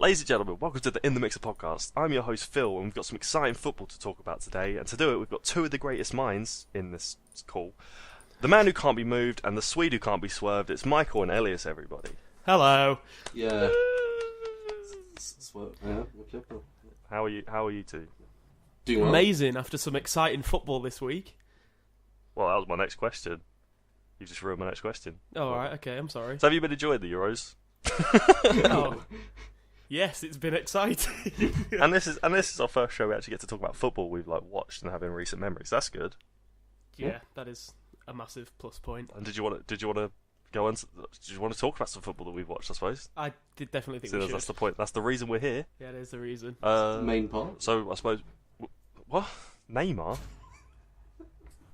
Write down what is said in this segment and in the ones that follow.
Ladies and gentlemen, welcome to the In the Mixer podcast. I'm your host Phil, and we've got some exciting football to talk about today. And to do it, we've got two of the greatest minds in this call: the man who can't be moved and the Swede who can't be swerved. It's Michael and Elias, everybody. Hello. Yeah. How are you? How are you two? Doing well. Amazing after some exciting football this week. Well, that was my next question. You just ruined my next question. Oh, alright, okay, I'm sorry. So, have you been enjoying the Euros? Oh. Yes, it's been exciting. and this is our first show we actually get to talk about football we've watched and have in recent memories. That's good. Yeah, that is a massive plus point. And did you want to go on? Did you want to talk about some football that we've watched? I suppose. I did definitely think So we should. that's the point. That's the reason we're here. Yeah, that is the reason. Main part. So I suppose. What? Neymar?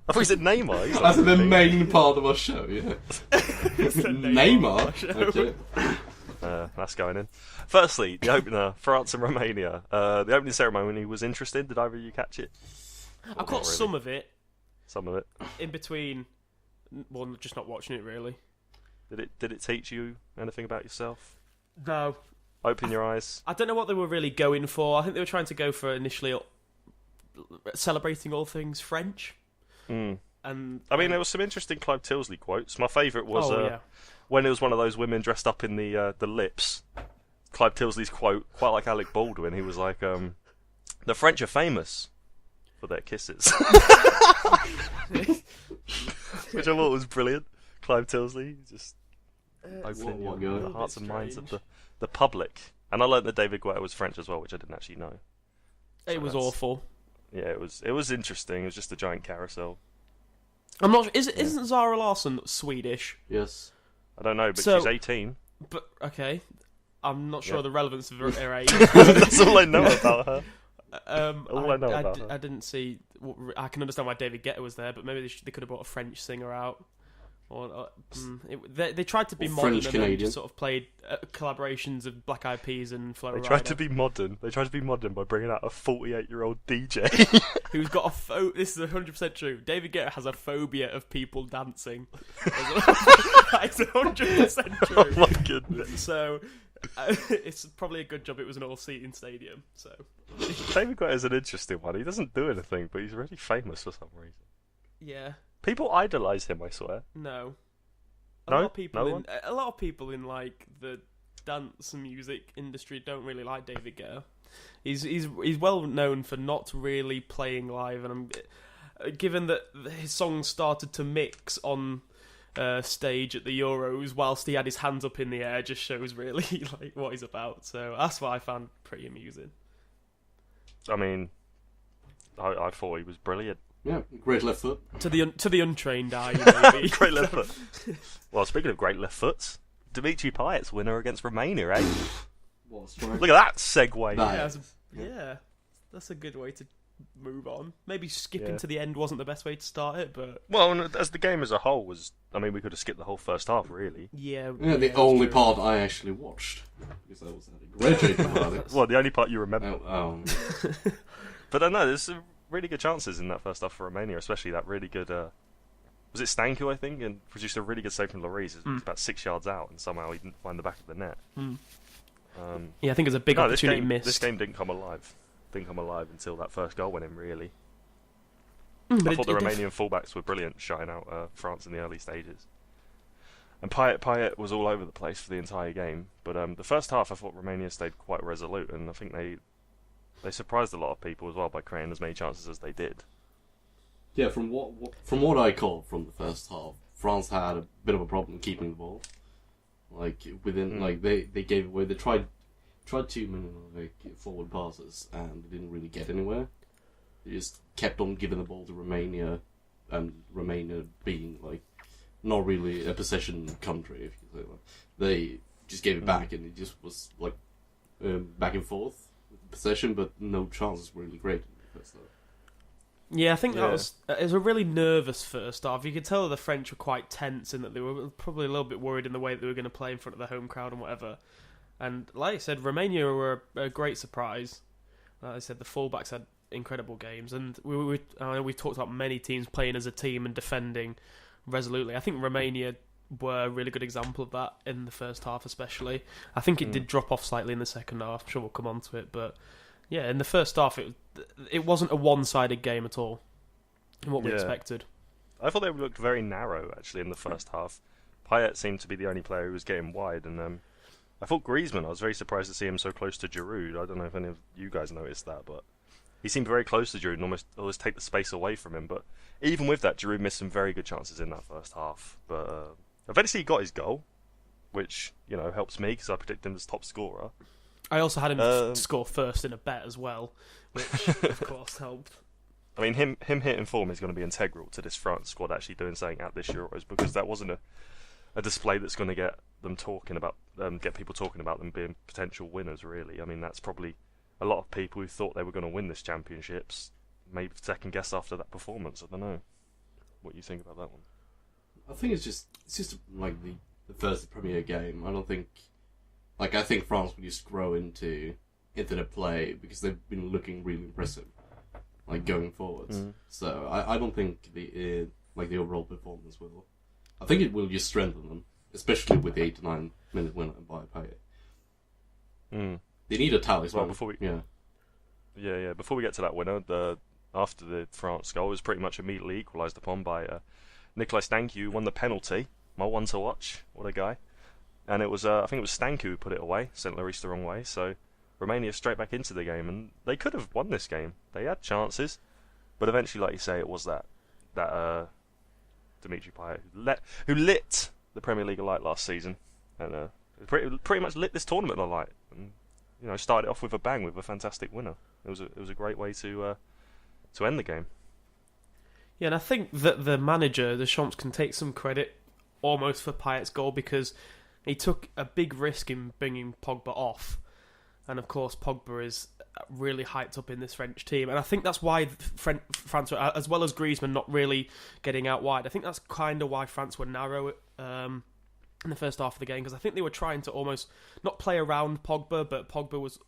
I thought you said Neymar. He's That's like the big. main part of our show, yeah. It's the Neymar? show. Okay. That's going in. Firstly, the opener, France and Romania. The opening ceremony was interesting. Did either of you catch it? I caught some of it Some of it. in between. Well, just not watching it really. Did it teach you anything about yourself? No. Open your eyes. I don't know what they were really going for. I think they were trying to go for initially celebrating all things French. Mm. And I mean, there was some interesting Clive Tilsley quotes. My favourite was yeah. when it was one of those women dressed up in the lips. Clive Tilsley's quote, quite like Alec Baldwin. He was like, "The French are famous for their kisses," which I thought was brilliant. Clive Tilsley just opening what the guy? hearts and minds of Strange. the public. And I learnt that David Guetta was French as well, which I didn't actually know. It was that's- awful. Yeah, it was interesting. It was just a giant carousel. I'm not. Isn't Zara Larsson Swedish? Yes. I don't know, but So- she's 18. But okay, I'm not sure Yeah. the relevance of her age. That's all I know about her. All I know about her. I didn't see. I can understand why David Guetta was there, but maybe they could have brought a French singer out. Or they tried to be Or modern French and then Canadian. just sort of played collaborations of Black Eyed Peas and Flo They Rida, tried to be modern. They tried to be modern by bringing out a 48-year-old DJ. who's got this is 100% true. David Guetta has a phobia of people dancing. That's 100% true. Oh my goodness. So it's probably a good job it was an all-seating stadium. So David Guetta is an interesting one. He doesn't do anything, but he's really famous for some reason. yeah. People idolise him, I swear. No. No? A lot of people No in one? a lot of people in like the dance and music industry don't really like David Guetta. He's well known for not really playing live, and given that his songs started to mix on stage at the Euros whilst he had his hands up in the air, just shows really like what he's about. So that's what I found pretty amusing. I mean, I thought he was brilliant. Yeah, great left foot. To the untrained eye, maybe. Great left foot. Well, speaking of great left foots, Dimitri Payet's winner against Romania, eh? What's right? Look at that segue. That- Yeah, that's a good way to move on. Maybe skipping Yeah. to the end wasn't the best way to start it, but Well, and as the game as a whole was, I mean, we could have skipped the whole first half, really. yeah. Yeah, the that's only true. part I actually watched. Because I was graduated about it. Well, the only part you remember. Oh, But I know there's some really good chances in that first half for Romania, especially that really good. Was it Stanku, I think, and produced a really good save from Lloris. It was about 6 yards out, and somehow he didn't find the back of the net. Yeah, I think it was a big opportunity missed. This game didn't come alive. Didn't come alive until that first goal went in. Really, But I thought the Romanian fullbacks were brilliant, shutting out France in the early stages. And Payet was all over the place for the entire game. But the first half, I thought Romania stayed quite resolute, and I think they surprised a lot of people as well by creating as many chances as they did. yeah. From what I caught from the first half, France had a bit of a problem keeping the ball. Like within, like they gave away. They tried too many like forward passes, and they didn't really get anywhere. They just kept on giving the ball to Romania, and Romania being like not really a possession country, if you say that. They just gave it back, and it just was like back and forth with possession, but no chances were really great in the first half. Yeah, I think Yeah. that was it was a really nervous first half. You could tell the French were quite tense in that they were probably a little bit worried in the way that they were going to play in front of the home crowd and whatever. And like I said, Romania were a great surprise. Like I said, the fullbacks had incredible games, and I know we've talked about many teams playing as a team and defending resolutely. I think Romania were a really good example of that in the first half, especially. I think it did drop off slightly in the second half. I'm sure we'll come on to it, but yeah, in the first half, it wasn't a one-sided game at all, in what we expected. I thought they looked very narrow actually in the first half. Payet seemed to be the only player who was getting wide, and I thought Griezmann. I was very surprised to see him so close to Giroud. I don't know if any of you guys noticed that, but he seemed very close to Giroud and almost take the space away from him. But even with that, Giroud missed some very good chances in that first half. But eventually he got his goal, which helps me because I predicted him as top scorer. I also had him score first in a bet as well, which of course helped. I mean, him hitting form is going to be integral to this France squad actually doing something at this Euros, because that wasn't a display that's going to get them talking about get people talking about them being potential winners. Really, I mean, that's probably a lot of people who thought they were going to win this championships maybe second guess after that performance. I don't know what you think about that one. I think it's just like the first Premier game. I don't think I think France will just grow into the play because they've been looking really impressive, like going forwards. So I don't think the overall performance will. I think it will just strengthen them, especially with the 8 to 9 minute winner by Payet. They need a talisman. Well, before we get to that winner, after the France goal was pretty much immediately equalised upon by Nicolas Stanku, who won the penalty. My one to watch. What a guy! And it was I think it was Stanku who put it away, sent Lloris the wrong way. So Romania straight back into the game, and they could have won this game. They had chances, but eventually, like you say, it was that Dimitri Payet who lit the Premier League alight last season, and pretty much lit this tournament alight, and started off with a bang with a fantastic winner. It was a great way to end the game. Yeah, and I think that the manager, Deschamps, can take some credit almost for Payet's goal because he took a big risk in bringing Pogba off. And of course, Pogba is really hyped up in this French team. And I think that's why France, as well as Griezmann, not really getting out wide. I think that's kind of why France were narrow in the first half of the game, because I think they were trying to almost not play around Pogba, but Pogba was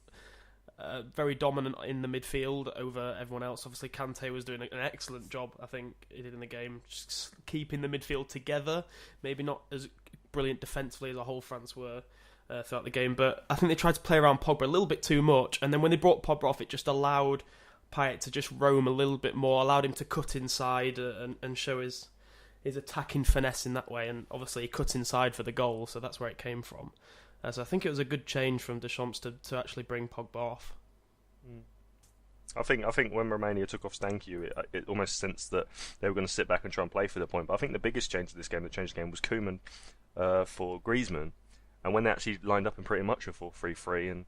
very dominant in the midfield over everyone else. Obviously, Kante was doing an excellent job, I think, he did in the game, just keeping the midfield together. Maybe not as brilliant defensively as the whole France were throughout the game, but I think they tried to play around Pogba a little bit too much, and then when they brought Pogba off, it just allowed Payet to just roam a little bit more, allowed him to cut inside and show his attacking finesse in that way, and obviously he cut inside for the goal, so that's where it came from. So I think it was a good change from Deschamps to actually bring Pogba off. I think when Romania took off Stanku, it almost sensed that they were going to sit back and try and play for the point. But I think the biggest change to this game that changed the game was Koeman for Griezmann. And when they actually lined up in pretty much a 4-3-3, and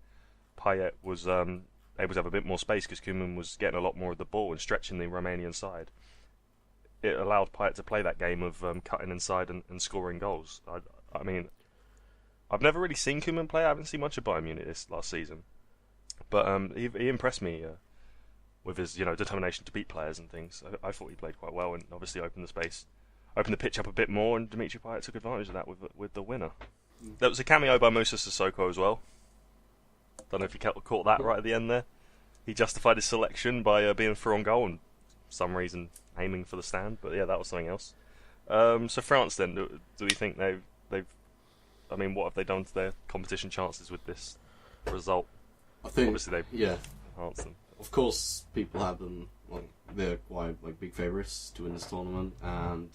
Payet was able to have a bit more space because Koeman was getting a lot more of the ball and stretching the Romanian side, it allowed Payet to play that game of cutting inside and scoring goals. I mean, I've never really seen Koeman play. I haven't seen much of Bayern Munich this last season, but he impressed me with his determination to beat players and things. I thought he played quite well and obviously opened the pitch up a bit more, and Dimitri Payet took advantage of that with the winner. There was a cameo by Moussa Sissoko as well. Don't know if you caught that right at the end there. He justified his selection by being through on goal and for some reason aiming for the stand, but yeah, that was something else. So France then, do we think they've I mean, what have they done to their competition chances with this result? I think obviously they've enhanced them. Of course, people have them they're quite big favourites to win this tournament, and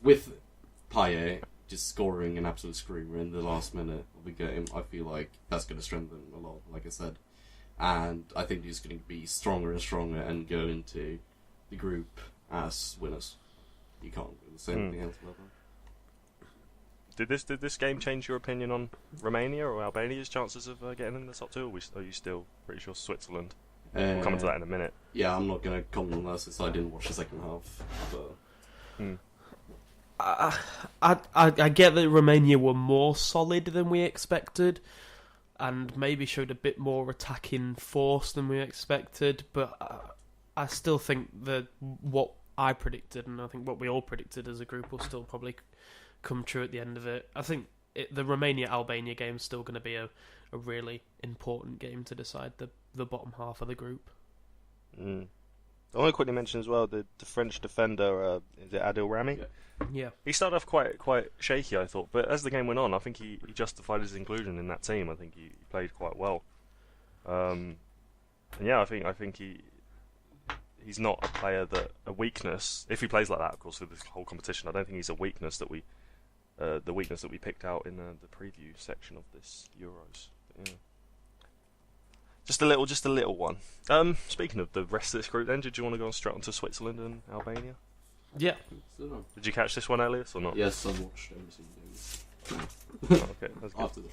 with Payet just scoring an absolute screamer in the last minute of the game, I feel like that's going to strengthen them a lot, like I said. And I think he's going to be stronger and stronger and go into the group as winners. You can't really say anything else about that. Did this game change your opinion on Romania or Albania's chances of getting in the top two? Or are you still pretty sure Switzerland? We'll come to that in a minute. Yeah, I'm not going to comment on that since I didn't watch the second half. But... I get that Romania were more solid than we expected, and maybe showed a bit more attacking force than we expected, but I still think that what I predicted, and I think what we all predicted as a group, will still probably come true at the end of it. I think the Romania-Albania game is still going to be a really important game to decide the bottom half of the group. I I want to quickly mention as well the French defender, is it Adil Rami? Yeah. Yeah. He started off quite shaky, I thought, but as the game went on, I think he justified his inclusion in that team. I think he played quite well. And yeah, I think he's not a player that a weakness. If he plays like that, of course, for this whole competition, I don't think he's a weakness that we picked out in the preview section of this Euros. But, yeah. Just a little one. Speaking of the rest of this group, then, did you want to go straight on to Switzerland and Albania? Yeah. Did you catch this one, Elias, or not? Yes, I watched every single game. Oh, okay, that's good. After the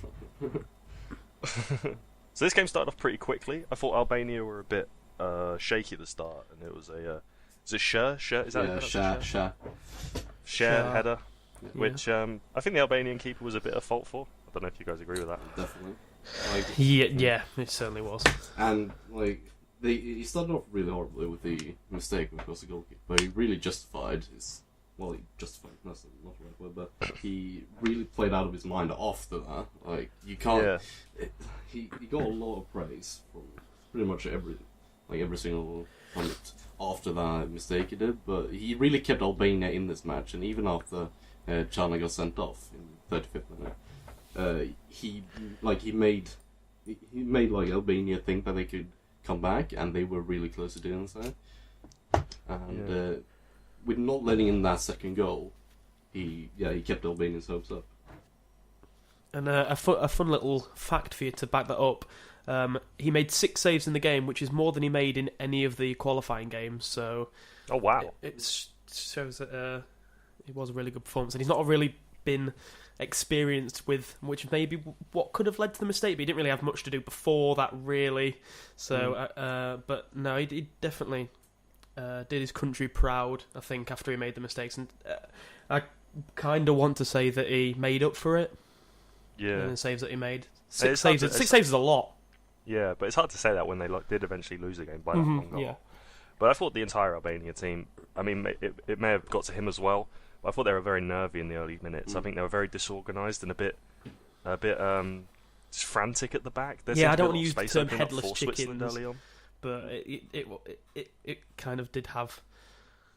show. So this game started off pretty quickly. I thought Albania were a bit shaky at the start, and it was is it Sher? Is that Shah. Sher header, Yeah. which I think the Albanian keeper was a bit at fault for. I don't know if you guys agree with that. Definitely. Like, Yeah, it certainly was. and like he started off really horribly with the mistake, of course, the goalkeeper, but he really justified his. Well, he justified. That's not the right word, but he really played out of his mind after that. Like you can't. Yeah. He got a lot of praise from pretty much every single point after that mistake he did, but he really kept Albania in this match, and even after Chana got sent off in 35th minute, he made like Albania think that they could come back, and they were really close to doing so. And with not letting in that second goal, he kept Albania's hopes up. And a fun little fact for you to back that up. He made 6 saves in the game, which is more than he made in any of the qualifying games. So, Oh wow! it shows that it was a really good performance, and he's not really been experienced with, which maybe what could have led to the mistake. But he didn't really have much to do before that, really. So, but no, he definitely did his country proud. I think after he made the mistakes, and I kind of want to say that he made up for it. Yeah. In the saves that he made. It's 6 hard saves. to- 6 saves is a lot. Yeah, but it's hard to say that when they did eventually lose the game by that one goal. Yeah. But I thought the entire Albania team, I mean, it may have got to him as well, but I thought they were very nervy in the early minutes. I think they were very disorganised and a bit just frantic at the back. There Yeah, I seemed to don't be a want to use lot the of space term opening up headless for Switzerland chickens, early on. but it kind of did have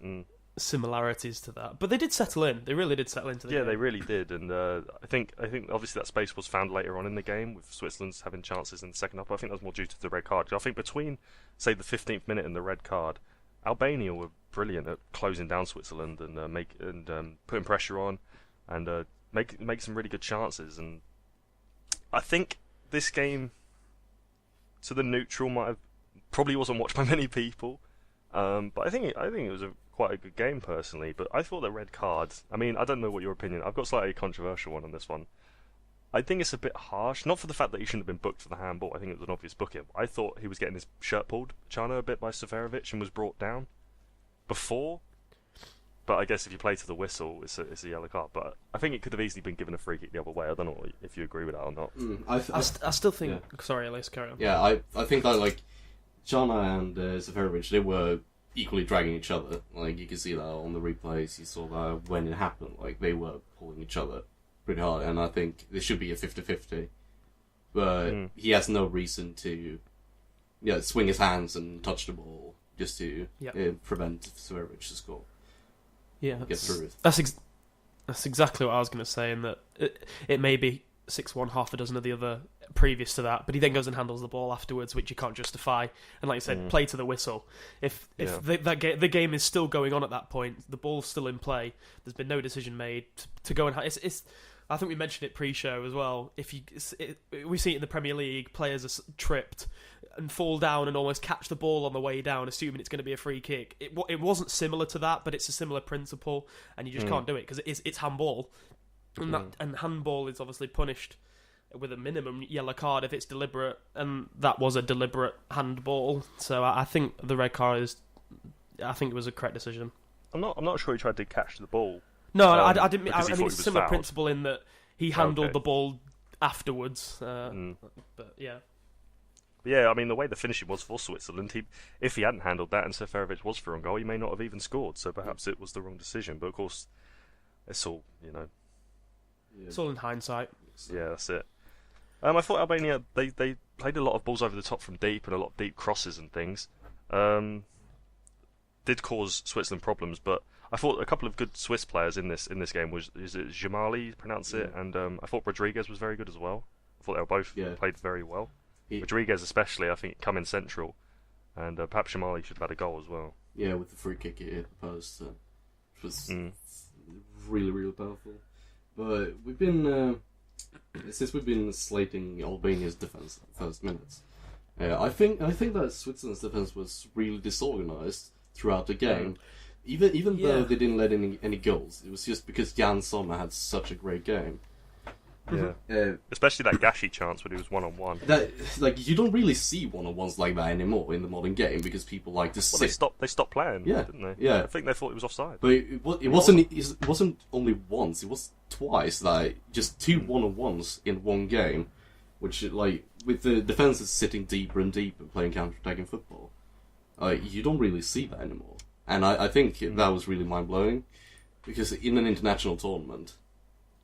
Mm. similarities to that. But they did settle in. They really did settle into the Yeah, game. they really did, and I think obviously that space was found later on in the game with Switzerland's having chances in the second half. But I think that was more due to the red card. 'Cause I think between say the 15th minute and the red card, Albania were brilliant at closing down Switzerland and putting pressure on and make some really good chances. And I think this game to the neutral probably wasn't watched by many people, but I think it was quite a good game personally. But I thought the red card. I mean, I don't know what your opinion. I've got a slightly controversial one on this one. I think it's a bit harsh, not for the fact that he shouldn't have been booked for the handball. I think it was an obvious booking. I thought he was getting his shirt pulled, Chana, a bit by Seferovic, and was brought down before. But I guess if you play to the whistle, it's a yellow card. But I think it could have easily been given a free kick the other way. I don't know if you agree with that or not. I still think. Yeah. Sorry, Elise, carry on. Yeah, I think that like Chana and Seferovic, they were equally dragging each other. Like you can see that on the replays. You saw that when it happened. Like they were pulling each other pretty hard, and I think there should be a 50-50. But he has no reason to, swing his hands and touch the ball just to prevent Seferovic to score. Yeah, Get through it. That's exactly what I was going to say, in that it may be 6-1, half a dozen of the other previous to that, but he then goes and handles the ball afterwards, which you can't justify. And like you said, play to the whistle. If the game is still going on at that point, the ball's still in play. There's been no decision made to go and. It's I think we mentioned it pre-show as well. We see it in the Premier League, players are tripped and fall down and almost catch the ball on the way down, assuming it's going to be a free kick. It wasn't similar to that, but it's a similar principle, and you just can't do it because it's handball, and handball is obviously punished with a minimum yellow card if it's deliberate, and that was a deliberate handball. So I think the red card I think it was a correct decision. I'm not sure he tried to catch the ball. No, I didn't mean. I because he mean, thought it's he a was similar fouled. principle in that he handled the ball afterwards. But yeah. But yeah, I mean, the way the finishing was for Switzerland, if he hadn't handled that and Seferovic was for on goal, he may not have even scored. So perhaps it was the wrong decision. But of course, it's all It's all in hindsight. Yeah, that's it. I thought Albania they played a lot of balls over the top from deep and a lot of deep crosses and things. did cause Switzerland problems, but I thought a couple of good Swiss players in this game is it Jamali, pronounce it, and I thought Rodriguez was very good as well. I thought they were both played very well. Rodriguez especially, I think, come in central, and perhaps Jamali should have had a goal as well. Yeah, with the free kick it hit the post, which was really, really powerful. But we've been since we've been slating Albania's defense first minutes. I think that Switzerland's defense was really disorganized throughout the game. Even though they didn't let in any goals, it was just because Jan Sommer had such a great game. Yeah, especially that Gashi chance when he was 1-on-1. That, like, you don't really see one-on-ones like that anymore in the modern game because people like to sit. They stopped playing, didn't they? Yeah, I think they thought it was offside. But it wasn't only once; it was twice. Like just two one-on-ones in one game, which like with the defenses sitting deeper and deeper, playing counter-attacking football, you don't really see that anymore. And I think that was really mind-blowing because in an international tournament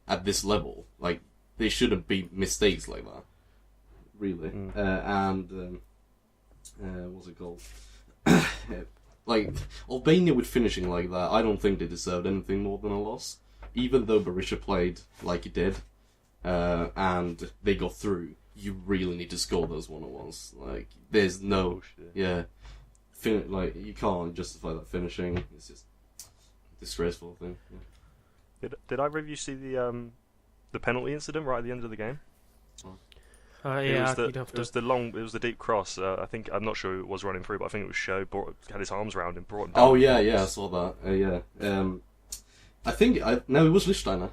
at this level, like, there shouldn't be mistakes like that, really. What's it called? Like, Albania with finishing like that, I don't think they deserved anything more than a loss. Even though Berisha played like he did, and they got through, you really need to score those one-on-ones. Like, there's no... like, you can't justify that finishing. It's just a disgraceful thing. Yeah. Did either of you see the penalty incident right at the end of the game? It was the deep cross. I think, I'm not sure who it was running through, but I think it was Sho. Had his arms around him, brought him down. Oh yeah, I saw that. I think no, it was Lichtsteiner.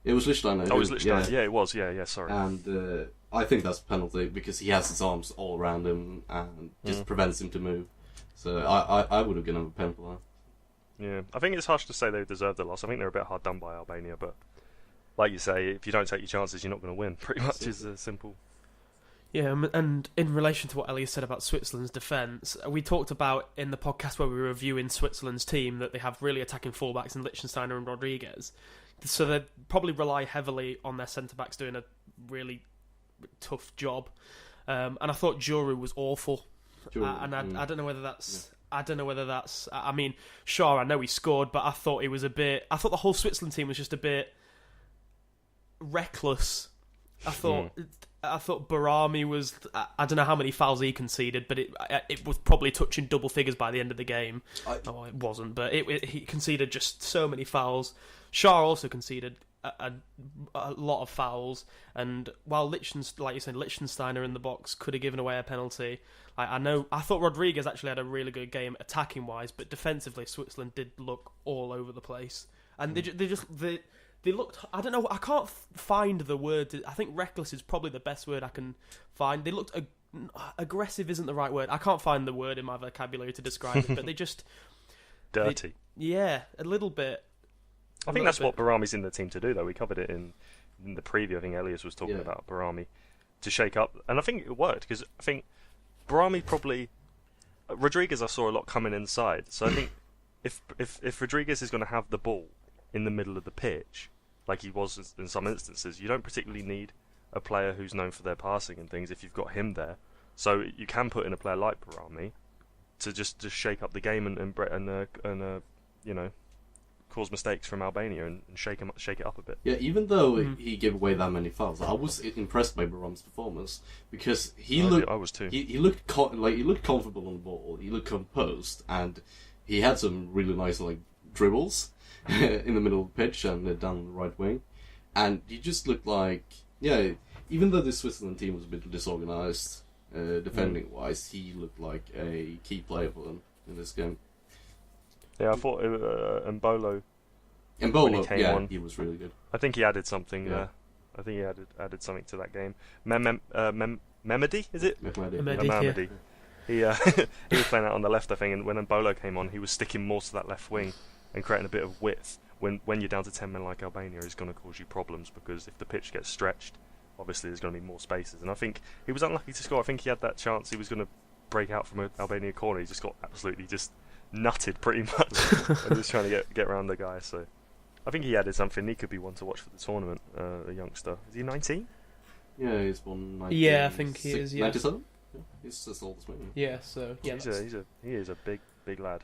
It was Lichtsteiner. Oh, it was Lichtsteiner. Yeah, it was. Yeah, sorry. And I think that's a penalty because he has his arms all around him and just prevents him to move. So I would have given him a penalty for that. Yeah, I think it's harsh to say they deserved the loss. I think they're a bit hard done by Albania, but like you say, if you don't take your chances, you're not going to win. Pretty much is simple. Yeah, and in relation to what Elias said about Switzerland's defence, we talked about in the podcast where we were reviewing Switzerland's team that they have really attacking fullbacks in Lichtsteiner and Rodriguez. So they probably rely heavily on their centre-backs doing a really tough job. And I thought Juru was awful. I don't know whether that's... Yeah. I don't know whether that's... I mean, sure, I know he scored, but I thought it was a bit... I thought the whole Switzerland team was just a bit reckless. I thought Barami was... I don't know how many fouls he conceded, but it was probably touching double figures by the end of the game. It wasn't, but he conceded just so many fouls. Shah also conceded a lot of fouls, and while like you said, Lichtsteiner in the box could have given away a penalty. I thought Rodriguez actually had a really good game attacking wise, but defensively Switzerland did look all over the place, and they looked. I don't know. I can't find the word. I think reckless is probably the best word I can find. They looked aggressive. Isn't the right word. I can't find the word in my vocabulary to describe it, but they just dirty. A little bit. I think that's what Barami's in the team to do, though. We covered it in the preview. I think Elias was talking about Barami to shake up, and I think it worked because I think Barami probably Rodriguez. I saw a lot coming inside, so I think if Rodriguez is going to have the ball in the middle of the pitch, like he was in some instances, you don't particularly need a player who's known for their passing and things if you've got him there. So you can put in a player like Barami to just shake up the game and cause mistakes from Albania and shake it up a bit. Yeah, even though he gave away that many fouls, I was impressed by Barami's performance because I was too. He looked comfortable on the ball. He looked composed, and he had some really nice dribbles in the middle of the pitch and down the right wing, and he just looked like even though the Switzerland team was a bit disorganized defending wise, he looked like a key player for them in this game. Yeah, I thought Mbolo came on, he was really good. I think he added something there. I think he added something to that game. Memedi, is it? Memedi. He was playing out on the left, I think, and when Mbolo came on, he was sticking more to that left wing and creating a bit of width. When you're down to 10 men like Albania, it's going to cause you problems because if the pitch gets stretched, obviously there's going to be more spaces. And I think he was unlucky to score. I think he had that chance. He was going to break out from an Albania corner. He just got absolutely just nutted pretty much and just trying to get around the guy. So I think he added something. He could be one to watch for the tournament. A youngster. Is he 19? Yeah, he's born 19. Yeah, I think he is. Yeah, 97. Yeah, he's as old as me. Yeah, so yeah, he is a big lad.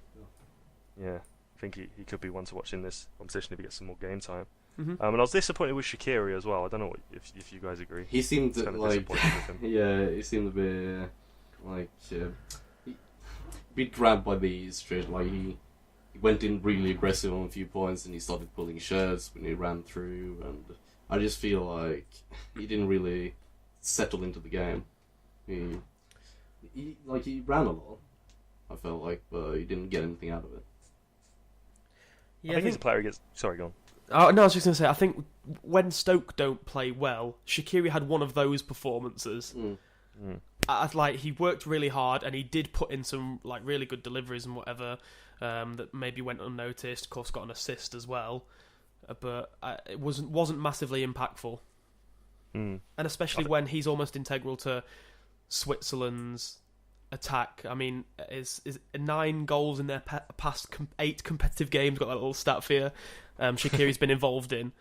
Yeah, I think he could be one to watch in this competition if he gets some more game time. Mm-hmm. And I was disappointed with Shaqiri as well. I don't know if you guys agree. He seemed It's kind of like disappointing with him. yeah, he seemed a bit like he bit grabbed by the stretch. Like he went in really aggressive on a few points, and he started pulling shirts when he ran through. And I just feel like he didn't really settle into the game. He ran a lot. I felt like, but he didn't get anything out of it. Yeah, I think he's a player who gets. Sorry, go on. Oh, no, I was just going to say, I think when Stoke don't play well, Shaqiri had one of those performances. Like, he worked really hard, and he did put in some like really good deliveries and whatever that maybe went unnoticed. Of course, got an assist as well, but it wasn't massively impactful. And especially when he's almost integral to Switzerland's attack. I mean, is 9 goals in their past 8 competitive games. Got that little stat for you. Shaqiri's been involved in,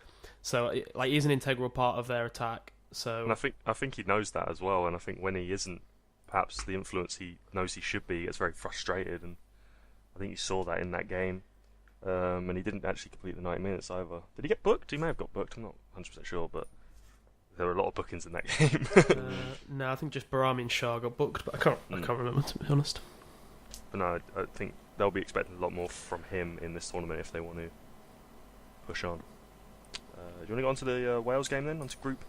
so like he's an integral part of their attack. So, and I think he knows that as well. And I think when he isn't, perhaps the influence he knows he should be, he gets very frustrated. And I think you saw that in that game. And he didn't actually complete the 90 minutes either. Did he get booked? He may have got booked. I'm not 100% sure, but there were a lot of bookings in that game. no, I think just Barami and Shah got booked, but I can't remember, to be honest. But no, I think they'll be expecting a lot more from him in this tournament if they want to push on. Do you want to go on to the Wales game then? On to Group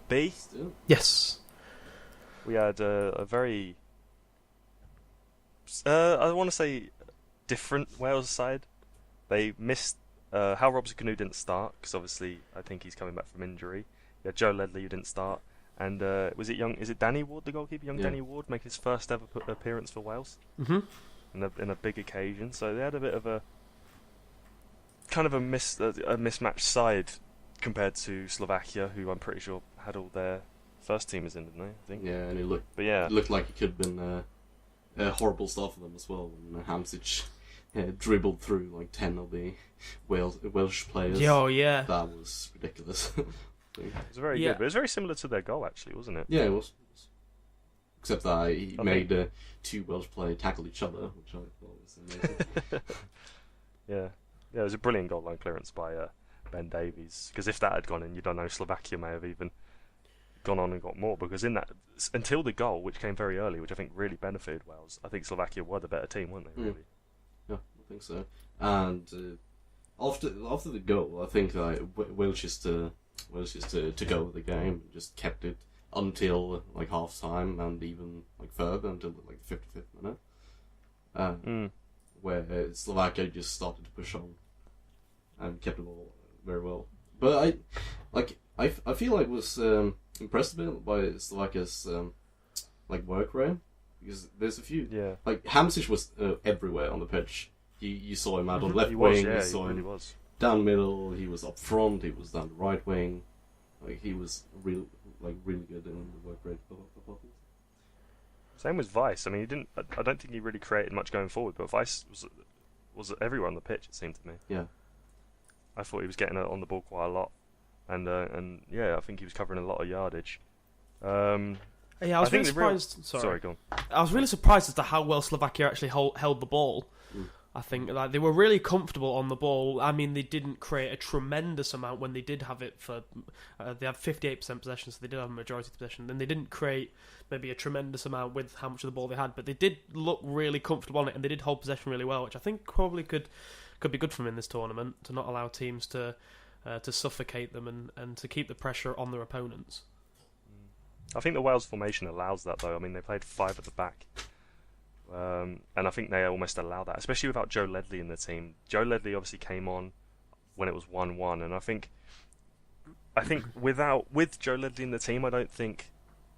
B? Still. Yes. We had a very, I want to say, different Wales side. They missed, Hal Robson-Kanu didn't start, because obviously I think he's coming back from injury. You had Joe Ledley who didn't start. And is it Danny Ward, the goalkeeper? Danny Ward, making his first ever appearance for Wales. Mm-hmm. In a big occasion. So they had a bit of a kind of a mismatched side compared to Slovakia, who I'm pretty sure had all their first teamers in, didn't they? I think. Yeah, and it looked like it could have been a horrible start for them as well. When Hamsich dribbled through like 10 of the Welsh players. Oh yeah, that was ridiculous. It was very good, but it was very similar to their goal, actually, wasn't it? Yeah, it was. Except that he made 2 Welsh players tackle each other, which I thought was amazing. Yeah, it was a brilliant goal line clearance by Ben Davies. Because if that had gone in, you don't know, Slovakia may have even gone on and got more. Because in that, until the goal, which came very early, which I think really benefited Wales, I think Slovakia were the better team, weren't they? Really? Yeah, I think so. And after the goal, I think Wales just to go with the game, just kept it until like half time and even like further until like the 55th minute, where Slovakia just started to push on and kept it all very well. But I feel like was impressed a bit by Slovakia's like work rate, because there's a few like Hamsich was everywhere on the pitch. You saw him out on left wing, you saw him down middle, he was up front, he was down the right wing. Like he was really good in the work rate performance. Same with Vice. I mean, he didn't. I don't think he really created much going forward, but Vice was everywhere on the pitch. It seemed to me. Yeah. I thought he was getting on the ball quite a lot, and yeah, I think he was covering a lot of yardage. Yeah, I was really surprised. Sorry, go on. I was really surprised as to how well Slovakia actually held the ball. I think like they were really comfortable on the ball. I mean, they didn't create a tremendous amount when they did have it for. They had 58% possession, so they did have a majority of possession. Then they didn't create maybe a tremendous amount with how much of the ball they had, but they did look really comfortable on it, and they did hold possession really well, which I think probably could be good for them in this tournament, to not allow teams to suffocate them and to keep the pressure on their opponents. I think the Wales formation allows that, though. I mean, they played 5 at the back. And I think they almost allow that, especially without Joe Ledley in the team. Joe Ledley obviously came on when it was 1-1, and I think with Joe Ledley in the team, I don't think,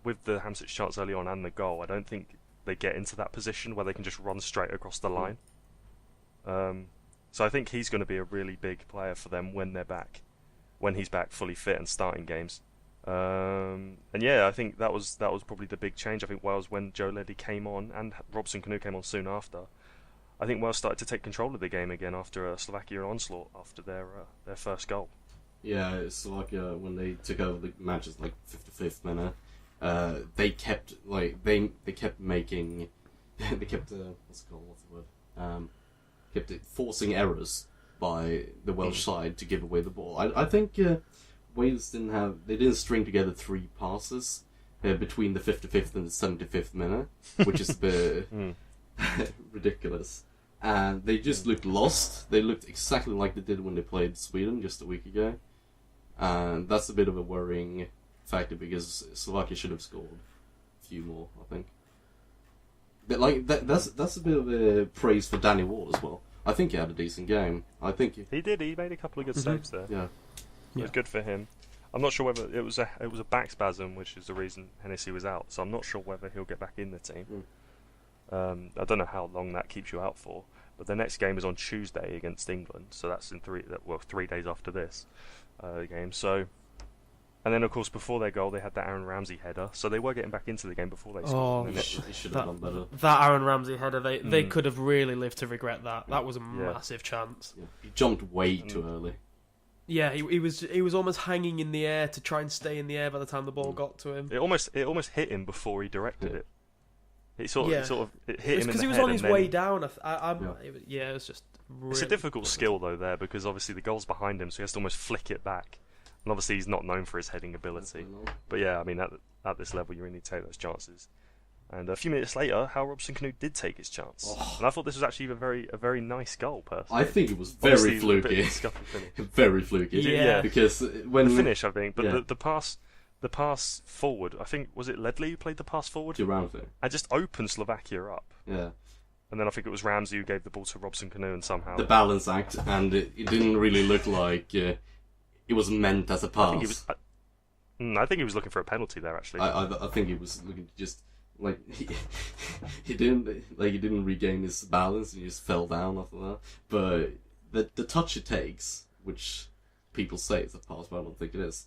with the Hamsich chance early on and the goal, I don't think they get into that position where they can just run straight across the line. So I think he's going to be a really big player for them when he's back fully fit and starting games. And yeah, I think that was probably the big change. I think Wales, when Joe Ledley came on and Robson-Kanu came on soon after, I think Wales started to take control of the game again after a Slovakia onslaught after their first goal. Yeah, Slovakia, when they took over the matches like 55th minute, they kept making what's the word? kept forcing errors by the Welsh side to give away the ball. I think Wales didn't string together 3 passes between the 55th and the 75th minute, which is a bit ridiculous. And they just looked lost. They looked exactly like they did when they played Sweden just a week ago. And that's a bit of a worrying factor because Slovakia should have scored a few more, I think. But like that's a bit of a praise for Danny Ward as well. I think he had a decent game. I think he did. He made a couple of good saves there. Yeah, it was good for him. I'm not sure whether it was a back spasm, which is the reason Hennessy was out. So I'm not sure whether he'll get back in the team. I don't know how long that keeps you out for. But the next game is on Tuesday against England, so that's in 3 days after this game. So, and then of course before their goal they had that Aaron Ramsey header, so they were getting back into the game before they scored. He should have done better. That Aaron Ramsey header, they could have really lived to regret that. That was a massive chance. Yeah. He jumped way too early. Yeah, he was almost hanging in the air to try and stay in the air by the time the ball got to him. It almost hit him before he directed it. It hit him in the head. Because he was on his way down. It was just. Really it's a difficult skill though there because obviously the goal's behind him, so he has to almost flick it back. And obviously he's not known for his heading ability. But yeah, I mean at this level you really need to take those chances. And a few minutes later, Hal Robson-Kanu did take his chance, and I thought this was actually a very nice goal. Personally, I think it was very fluky, very fluky. Yeah, because when the finish, I think, but the pass forward, I think, was it Ledley who played the pass forward? And just opened Slovakia up. Yeah. And then I think it was Ramsey who gave the ball to Robson-Kanu, and somehow the balance act, and it didn't really look like it was meant as a pass. I think he was looking for a penalty there. Actually, I think he was looking to just like he didn't regain his balance and he just fell down after that. But the touch it takes, which people say it's a pass, but I don't think it is.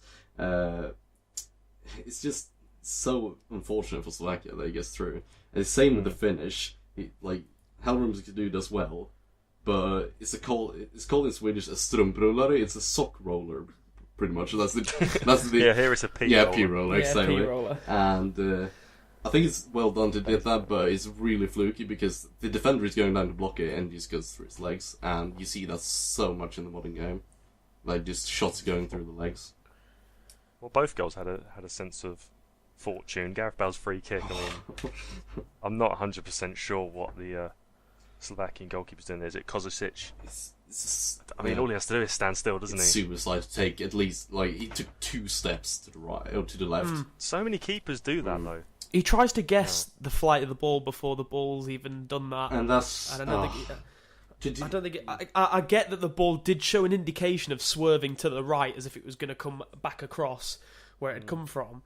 It's just so unfortunate for Slovakia that he gets through. And the same with the finish. Hal Robson-Kanu does well, but it's called in Swedish a strumprullare. It's a sock roller, pretty much. That's the yeah. Here it's a P roller. P roller, exactly. P roller. And I think it's well done to do that, but it's really fluky because the defender is going down to block it and just goes through his legs, and you see that so much in the modern game, like just shots going through the legs. Well, both goals had a sense of fortune. Gareth Bale's free kick. I mean, I'm not 100% sure what the Slovakian goalkeeper's doing. Is it Kovacic? I mean, all he has to do is stand still, doesn't he? Suicide to take at least he took 2 steps to the right or to the left. So many keepers do that though. He tries to guess the flight of the ball before the ball's even done that, and that's. I don't think. I get that the ball did show an indication of swerving to the right as if it was going to come back across where it had come from,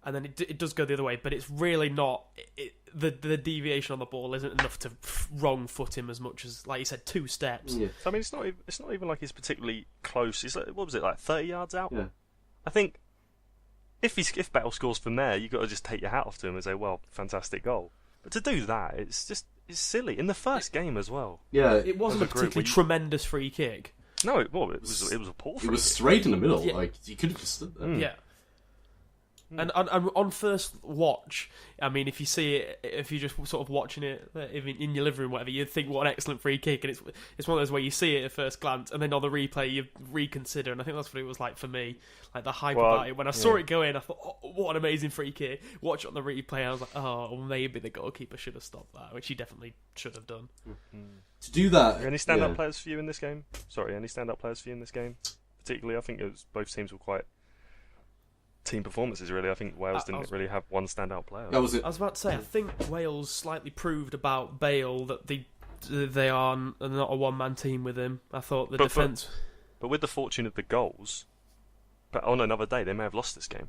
and then it does go the other way. But it's really not. The deviation on the ball isn't enough to wrong foot him as much as, like you said, 2 steps. Yeah. So, I mean, it's not even like he's particularly close. It's like, what was it, like 30 yards out? Yeah. I think if Bale scores from there, you got to just take your hat off to him and say, well, fantastic goal. But to do that, it's silly. In the first game as well. Yeah, it wasn't a particularly tremendous free kick. No, it was a poor free kick. It was kick. straight in the middle. Yeah. Like you could have just stood there. Yeah. And on first watch, I mean, if you see it, if you're just sort of watching it in your living room, whatever, you'd think, what an excellent free kick, and it's one of those where you see it at first glance, and then on the replay you reconsider, and I think that's what it was like for me, like the hype about it. When I saw it go in, I thought, oh, what an amazing free kick. Watch it on the replay, and I was like, oh, well, maybe the goalkeeper should have stopped that, which he definitely should have done. To do that, any standout players for you in this game? Sorry, any standout players for you in this game? Particularly, I think both teams were quite team performances, really. I think Wales didn't really have one standout player. I was about to say, I think Wales slightly proved about Bale that they are not a one-man team with him. I thought the defence... But with the fortune of the goals, but on another day, they may have lost this game.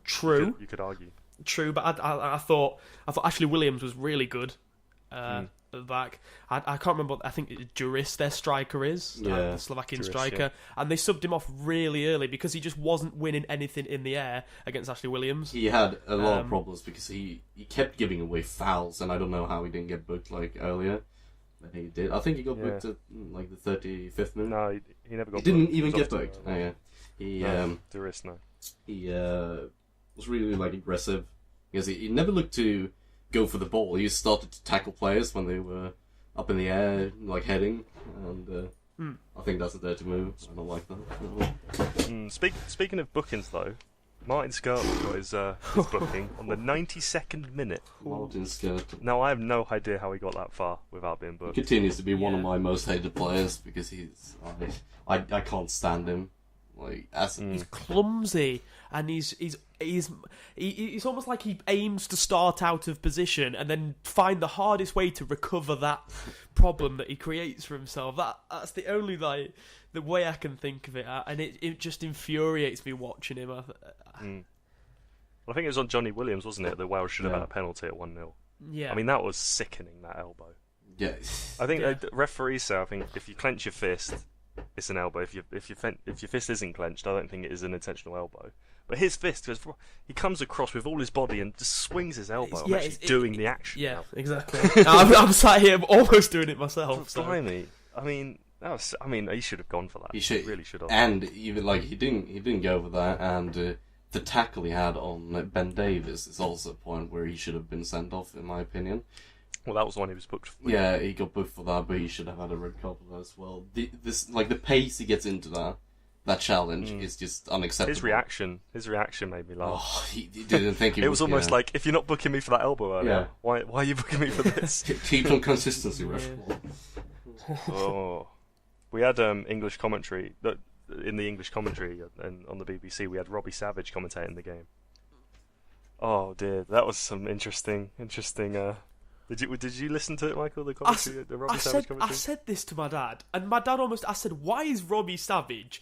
True. You could argue. True, but I thought Ashley Williams was really good. Back. I can't remember. I think Juris, their striker, is the Slovakian striker, and they subbed him off really early because he just wasn't winning anything in the air against Ashley Williams. He had a lot of problems because he kept giving away fouls, and I don't know how he didn't get booked I think he did. I think he got booked at the 35th minute. No, he never got. He didn't even get booked. Oh yeah, Juris, no. He was really aggressive because he never looked to go for the ball. He started to tackle players when they were up in the air, like heading, and I think that's a dirty move. I don't like that. Speaking of bookings, though, Martin Skirtle got his booking on the 92nd minute. Martin Skirtle. Now, I have no idea how he got that far without being He booked. continues to be one of my most hated players because I can't stand him. Like, he's clumsy, and he's almost like he aims to start out of position and then find the hardest way to recover that problem that he creates for himself. That's the only the way I can think of it, and it just infuriates me watching him. Well, I think it was on Johnny Williams, wasn't it? That Wales should have had a penalty at 1-0. Yeah, I mean that was sickening, that elbow. Yeah, I think referees say, I think if you clench your fist, it's an elbow. If your fist isn't clenched, I don't think it is an intentional elbow. But his fist, he comes across with all his body and just swings his elbow. I'm actually doing the action. Yeah, now. Exactly. I'm sat here almost doing it myself. So. Blimey. I mean, he should have gone for that. He really should have. And even he didn't go for that. And the tackle he had on Ben Davis is also a point where he should have been sent off, in my opinion. Well, that was the one he was booked for. Yeah, he got booked for that, but he should have had a red card for that as well. The pace he gets into that challenge is just unacceptable. His reaction made me laugh. Oh, he didn't think it was almost like, if you're not booking me for that elbow earlier, why are you booking me for this? Keep on consistency, ref. Oh, we had English commentary. In the English commentary and on the BBC, we had Robbie Savage commentating the game. Oh dear, that was some interesting. Did you listen to it, Michael? The commentary, the Robbie Savage commentary. I said this to my dad, and my dad I said, "Why is Robbie Savage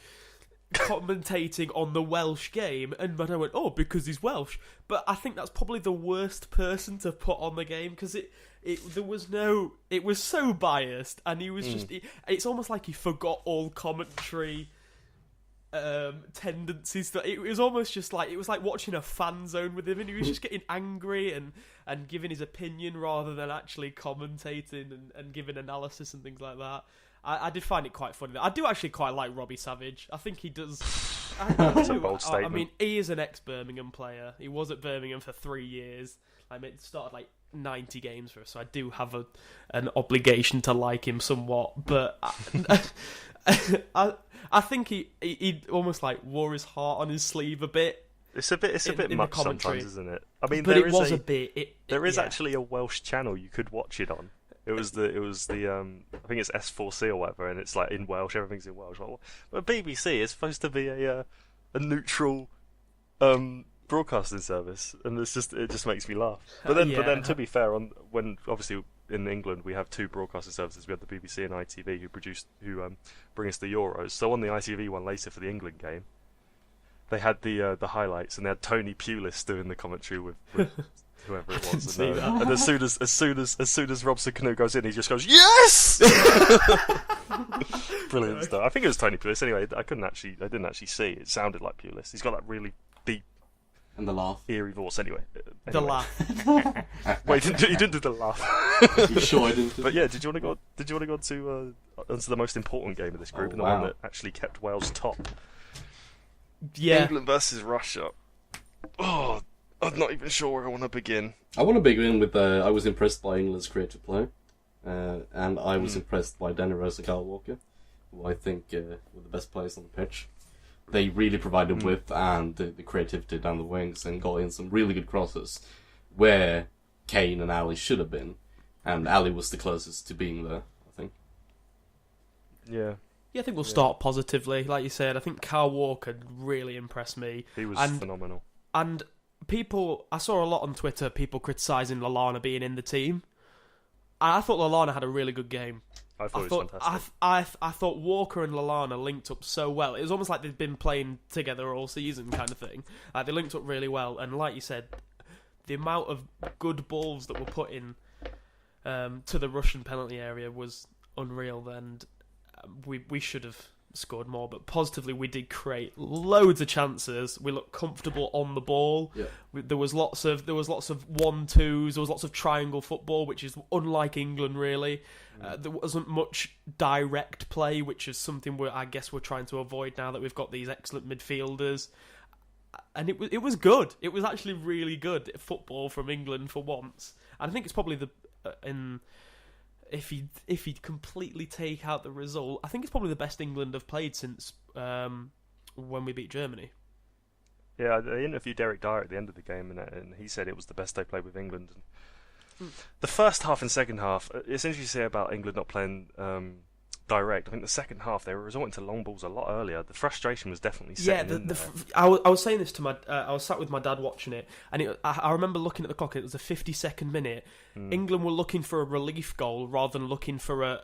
commentating on the Welsh game?" And my dad went, "Oh, because he's Welsh." But I think that's probably the worst person to put on the game because it was so biased, and he was just. It's almost like he forgot all commentary tendencies. It was almost just like, it was like watching a fan zone with him, and he was just getting angry and giving his opinion rather than actually commentating and giving analysis and things like that. I did find it quite funny. I do actually quite like Robbie Savage. I think he does. That's a bold statement. I mean, he is an ex-Birmingham player. He was at Birmingham for 3 years. I mean, it started like 90 games for us, so I do have an obligation to like him somewhat. But I think he almost like wore his heart on his sleeve a bit. It's a bit much sometimes, isn't it? I mean, but there is actually a Welsh channel you could watch it on. It was the I think it's S4C or whatever, and it's like in Welsh. Everything's in Welsh. But BBC is supposed to be a neutral broadcasting service, and it just makes me laugh. But then to be fair, when obviously in England we have two broadcasting services. We have the BBC and ITV who bring us the Euros. So on the ITV one later for the England game, they had the highlights, and they had Tony Pulis doing the commentary with whoever it was. And as soon as Robson Canoe goes in, he just goes, "Yes!" Brilliant stuff. I think it was Tony Pulis. Anyway, I didn't actually see. It sounded like Pulis. He's got that really deep and the laugh, eerie voice. Anyway, the laugh. Wait, you didn't do the laugh. You sure I didn't? But yeah, did you want to go to onto the most important game of this group, and the one that actually kept Wales top? Yeah, England versus Russia. Oh, I'm not even sure where I want to begin. I want to begin with I was impressed by England's creative play, and I was impressed by Danny Rose and Kyle Walker, who I think were the best players on the pitch. They really provided width and the creativity down the wings and got in some really good crosses where Kane and Ali should have been, and Ali was the closest to being there, I think. Yeah. Yeah, I think we'll start positively. Like you said, I think Kyle Walker really impressed me. He was phenomenal. And I saw a lot on Twitter, people criticising Lallana being in the team. I thought Lallana had a really good game. I thought it was fantastic. I thought Walker and Lallana linked up so well. It was almost like they'd been playing together all season kind of thing. They linked up really well. And like you said, the amount of good balls that were put in to the Russian penalty area was unreal. And we should have scored more, but positively we did create loads of chances. We looked comfortable on the ball. Yeah. There was lots of 1-2s. There was lots of triangle football, which is unlike England really. There wasn't much direct play, which is something I guess we're trying to avoid now that we've got these excellent midfielders. And it was good. It was actually really good football from England for once. And I think it's probably if he'd completely take out the result, I think it's probably the best England have played since when we beat Germany. Yeah, they interviewed Derek Dyer at the end of the game, and he said it was the best they played with England. The first half and second half, it's interesting to say about England not playing direct. I think the second half they were resorting to long balls a lot earlier. The frustration was definitely setting in there. I was saying this to my. I was sat with my dad watching it, and I remember looking at the clock. It was the 52nd minute. England were looking for a relief goal rather than looking for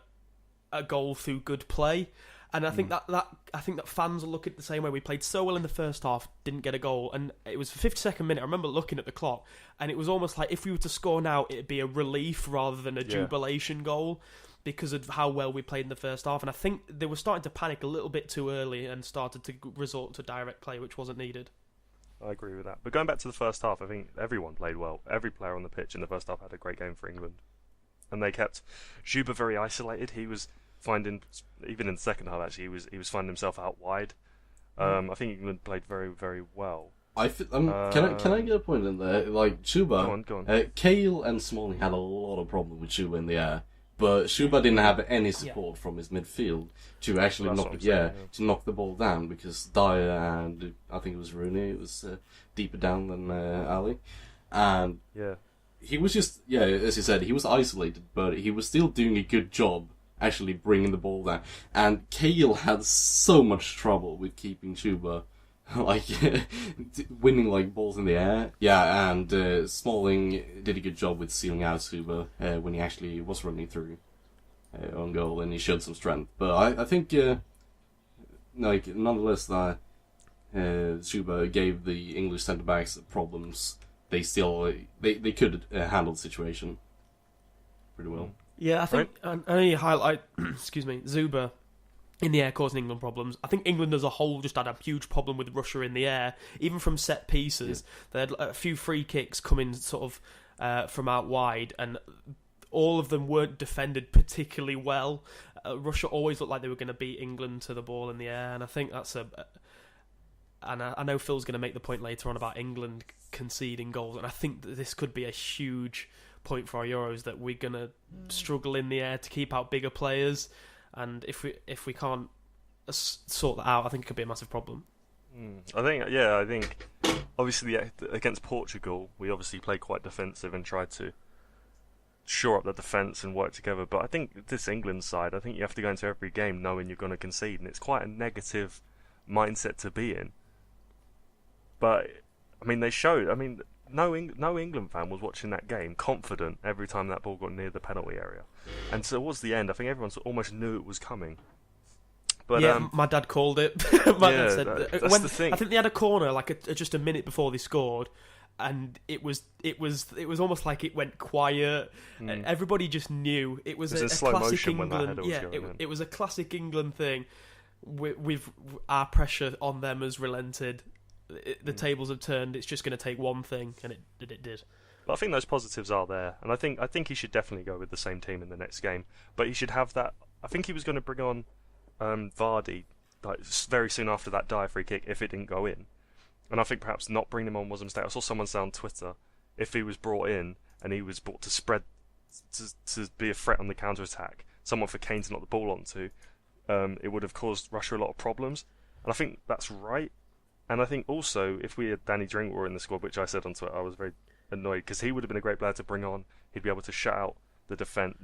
a goal through good play. And I think that fans will look at it the same way. We played so well in the first half, didn't get a goal, and it was the 52nd minute. I remember looking at the clock, and it was almost like if we were to score now, it'd be a relief rather than a jubilation goal because of how well we played in the first half. And I think they were starting to panic a little bit too early and started to resort to direct play, which wasn't needed. I agree with that. But going back to the first half, I think everyone played well. Every player on the pitch in the first half had a great game for England, and they kept Juba very isolated. He was finding, even in the second half, actually, he was finding himself out wide. I think England played very, very well. Can I get a point in there? Like Chuba, go on. Cahill and Smalling had a lot of problem with Chuba in the air, but Chuba didn't have any support from his midfield to actually knock the ball down, because Dyer and I think it was Rooney, it was deeper down than Ali, and he was just as you said, he was isolated, but he was still doing a good job actually bringing the ball down. And Cahill had so much trouble with keeping Chuba, like, winning, like, balls in the air. Yeah, and Smalling did a good job with sealing out Chuba when he actually was running through on goal, and he showed some strength. But I think, like, nonetheless, that Chuba gave the English centre-backs problems. They still, they could handle the situation pretty well. Yeah, I think I know you highlight, Zuba in the air causing England problems. I think England as a whole just had a huge problem with Russia in the air, even from set pieces. They had a few free kicks coming sort of from out wide, and all of them weren't defended particularly well. Russia always looked like they were going to beat England to the ball in the air, and I think that's and I know Phil's going to make the point later on about England conceding goals, and I think that this could be a huge point for our Euros, that we're going to struggle in the air to keep out bigger players, and if we can't sort that out, I think it could be a massive problem. I think obviously against Portugal we obviously played quite defensive and tried to shore up the defence and work together, but I think this England side, I think you have to go into every game knowing you're going to concede, and it's quite a negative mindset to be in. But I mean, they showed. I mean, no England fan was watching that game confident every time that ball got near the penalty area, and towards the end, I think everyone almost knew it was coming. But my dad called it. Dad said that's the thing. I think they had a corner just a minute before they scored, and it was almost like it went quiet. And everybody just knew it was a slow classic motion England. when that header was going in. It was a classic England thing. With our pressure on them has relented. The tables have turned. It's just going to take one thing, and it did. But I think those positives are there, and I think he should definitely go with the same team in the next game. But he should have that. I think he was going to bring on Vardy like very soon after that Dyer free kick if it didn't go in, and I think perhaps not bringing him on was a mistake. I saw someone say on Twitter, if he was brought in and he was brought to spread to be a threat on the counter attack, someone for Kane to knock the ball onto, it would have caused Russia a lot of problems, and I think that's right. And I think also, if we had Danny Drinkwater in the squad, which I said on Twitter, I was very annoyed, because he would have been a great player to bring on. He'd be able to shut out the defense,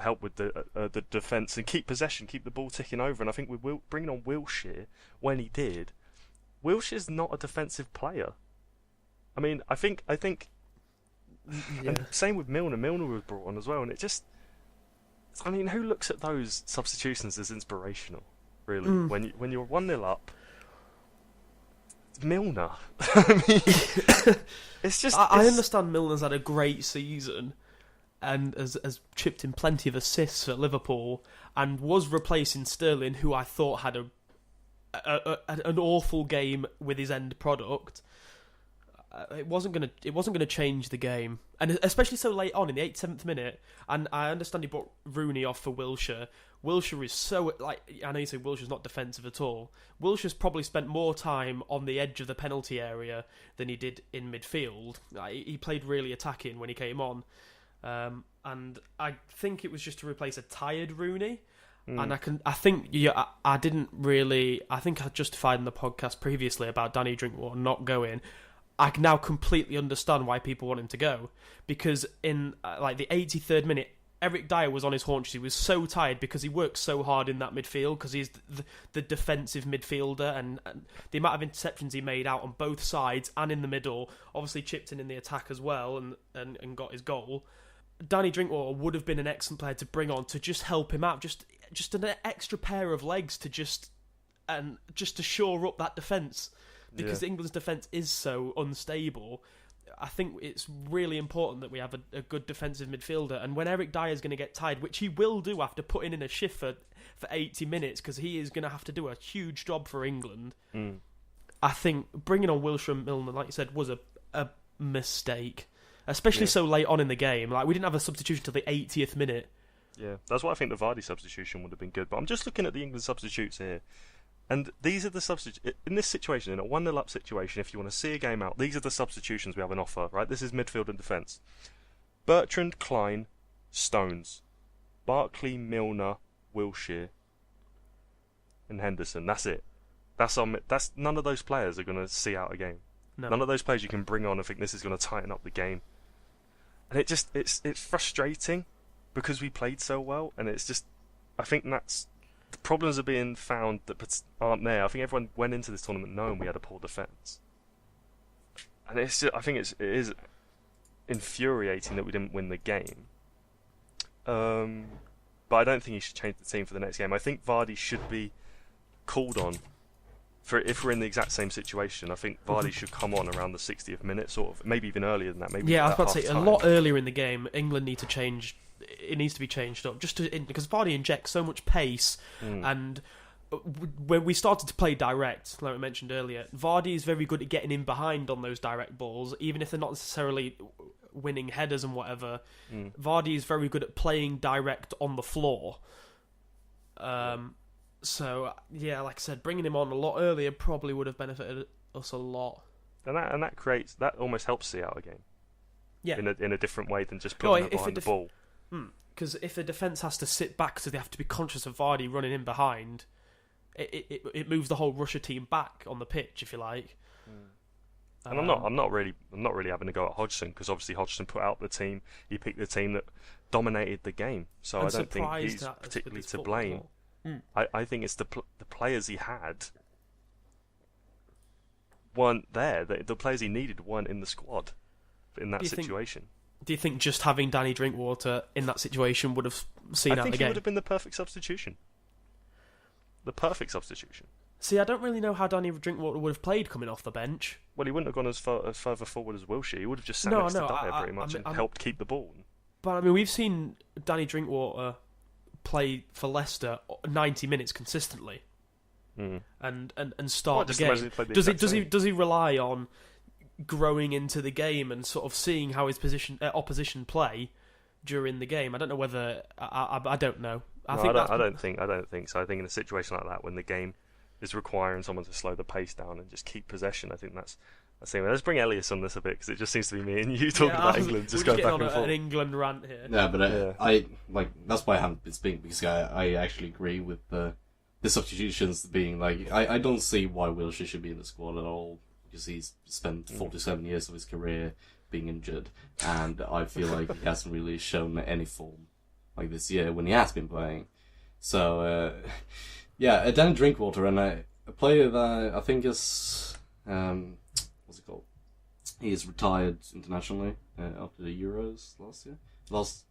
help with the defence and keep possession, keep the ball ticking over. And I think with bringing on Wilshere, when he did, Wilshere's not a defensive player. I mean, I think, and same with Milner. Milner was brought on as well, and it just, I mean, who looks at those substitutions as inspirational, really? When you're 1-0 up. Milner. I mean, it's just. I understand Milner's had a great season and has chipped in plenty of assists at Liverpool and was replacing Sterling, who I thought had an awful game with his end product. It wasn't gonna change the game, and especially so late on in the 87th minute. And I understand he brought Rooney off for Wilshere. Wilshere is so, like, I know you say Wilshere's not defensive at all. Wilshere's probably spent more time on the edge of the penalty area than he did in midfield. He played really attacking when he came on, And I think it was just to replace a tired Rooney. And I think I justified in the podcast previously about Danny Drinkwater not going. I can now completely understand why people want him to go, because in the 83rd minute, Eric Dyer was on his haunches. He was so tired because he worked so hard in that midfield, because he's the defensive midfielder, and the amount of interceptions he made out on both sides and in the middle, obviously chipped in the attack as well, and got his goal. Danny Drinkwater would have been an excellent player to bring on to just help him out, just an extra pair of legs to just to shore up that defence, because England's defence is so unstable. I think it's really important that we have a good defensive midfielder, and when Eric Dyer is going to get tired, which he will do after putting in a shift for 80 minutes, because he is going to have to do a huge job for England, I think bringing on Wilshire Milner, like you said, was a mistake. Especially so late on in the game. Like, we didn't have a substitution till the 80th minute. Yeah, that's why I think the Vardy substitution would have been good. But I'm just looking at the England substitutes here. And these are the substitutes. In this situation, in a 1-0 up situation, if you want to see a game out, these are the substitutions we have on offer, right? This is midfield and defence. Bertrand, Klein, Stones. Barkley, Milner, Wilshere, and Henderson. That's it. That's none of those players are going to see out a game. No. None of those players you can bring on and think this is going to tighten up the game. And it's frustrating because we played so well, and it's just, I think that's, the problems are being found that aren't there. I think everyone went into this tournament knowing we had a poor defence. And it's just, I think it is infuriating that we didn't win the game. But I don't think he should change the team for the next game. I think Vardy should be called on. If we're in the exact same situation, I think Vardy should come on around the 60th minute, sort of, maybe even earlier than that. Maybe I was about to say half-time. a lot earlier in the game. England need to change. It needs to be changed up because Vardy injects so much pace, and when we started to play direct, like we mentioned earlier, Vardy is very good at getting in behind on those direct balls, even if they're not necessarily winning headers and whatever. Vardy is very good at playing direct on the floor. So, like I said, bringing him on a lot earlier probably would have benefited us a lot. And that almost helps see out a game. Yeah. In a different way than just putting them behind the ball. Because if the defence has to sit back, so they have to be conscious of Vardy running in behind, it moves the whole Russia team back on the pitch, if you like. And I'm not really having to go at Hodgson, because obviously Hodgson put out the team. He picked the team that dominated the game, so I don't think he's particularly to blame. I think it's the players he had weren't there. The players he needed weren't in the squad in that situation. Do you think just having Danny Drinkwater in that situation would have seen out the game? I think he would have been the perfect substitution. The perfect substitution. See, I don't really know how Danny Drinkwater would have played coming off the bench. Well, he wouldn't have gone as further forward as Wilshere. He would have just sat next to Dyer pretty much and helped keep the ball. But I mean, we've seen Danny Drinkwater play for Leicester 90 minutes consistently, and start the game. Does he rely on growing into the game and sort of seeing how his opposition play during the game? I don't know whether I don't know. I don't think so. I think in a situation like that, when the game is requiring someone to slow the pace down and just keep possession, I think that's the thing. Let's bring Elias on this a bit, because it just seems to be me and you talking about England, just going back and forth. An England rant here. Yeah, but I that's why I haven't been speaking, because I actually agree with the substitutions being like, I don't see why Wilshere should be in the squad at all, because he's spent 47 years of his career being injured, and I feel like he hasn't really shown any form like this year when he has been playing. So Danny Drinkwater, and a player that I think is what's it called? He is retired internationally after the Euros last Euros,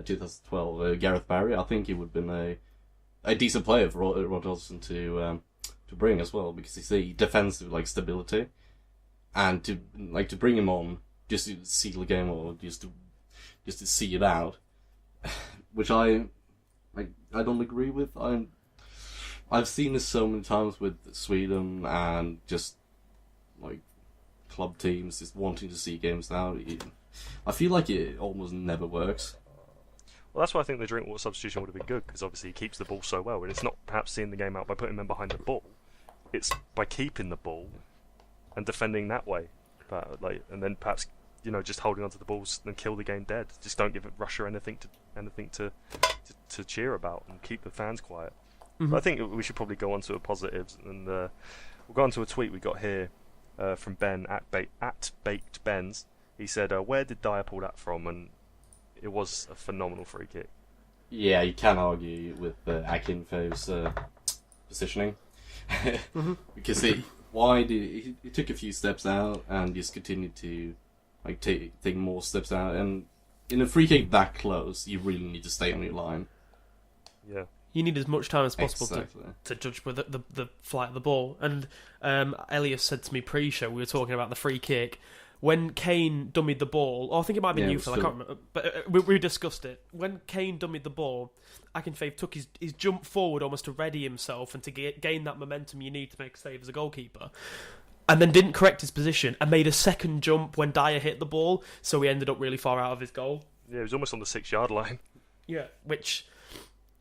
2012. Gareth Barry. I think he would have been a decent player for Rod Hodgson to bring as well, because he's defensive stability, and to bring him on just to seal the game, or just to see it out, which I don't agree with. I've seen this so many times with Sweden and just club teams just wanting to see games out. I feel like it almost never works. Well, that's why I think the Drinkwater substitution would have been good, because obviously he keeps the ball so well, and it's not perhaps seeing the game out by putting him behind the ball. It's by keeping the ball and defending that way, and then perhaps just holding onto the balls and kill the game dead. Just don't give Russia anything to cheer about and keep the fans quiet. Mhm. But I think we should probably go on to a positives, and we'll go on to a tweet we got here from Ben at Baked Benz. He said, "Where did Dyer pull that from?" And it was a phenomenal free kick. Yeah, you can argue with Akinfeev's positioning because he took a few steps out and just continued to take more steps out, and in a free kick that close, you really need to stay on your line. Yeah. You need as much time as possible Exactly. to judge with the flight of the ball. And Elias said to me pre-show, we were talking about the free kick, when Kane dummied the ball, or I think it might have been Yeah, you, it was Phil, I can't remember, but we discussed it. When Kane dummied the ball, Akinfeev took his jump forward almost to ready himself and to gain that momentum you need to make a save as a goalkeeper, and then didn't correct his position and made a second jump when Dyer hit the ball, so he ended up really far out of his goal. Yeah, it was almost on the 6-yard line. Yeah, which...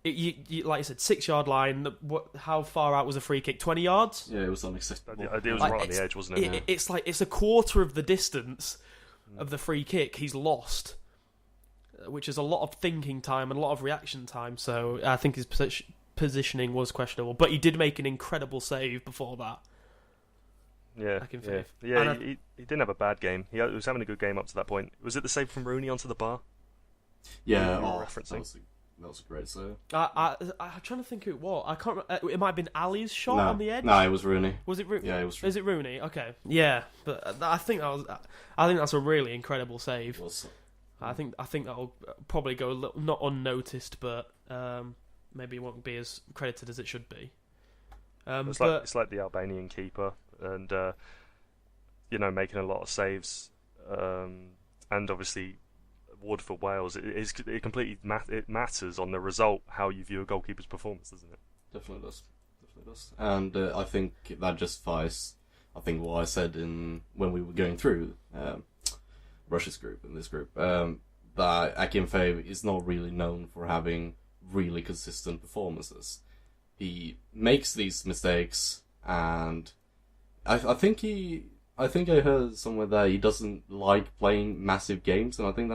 You like I said, 6-yard line. How far out was a free kick? 20 yards. Yeah, it was unacceptable. It was right on the edge, wasn't it? It's like it's a quarter of the distance of the free kick he's lost, which is a lot of thinking time and a lot of reaction time. So I think his positioning was questionable, but he did make an incredible save before that. Yeah, Akinfeev. yeah. He didn't have a bad game. He was having a good game up to that point. Was it the save from Rooney onto the bar? Yeah, You were referencing. That was a great save. I'm trying to think who it was. I can't. It might have been Ali's shot No, on the edge. No, it was Rooney. Was it Rooney? Yeah, it was. Is it Rooney? Okay, yeah, but I think that's a really incredible save. It was. I think that'll probably go not unnoticed, but maybe it won't be as credited as it should be. It's like the Albanian keeper, and making a lot of saves, and obviously Ward for Wales. It completely matters on the result how you view a goalkeeper's performance, doesn't it? Definitely does. And I think that justifies, what I said when we were going through Russia's group and this group, that Akinfeev is not really known for having really consistent performances. He makes these mistakes, and I think I heard somewhere that he doesn't like playing massive games, and I think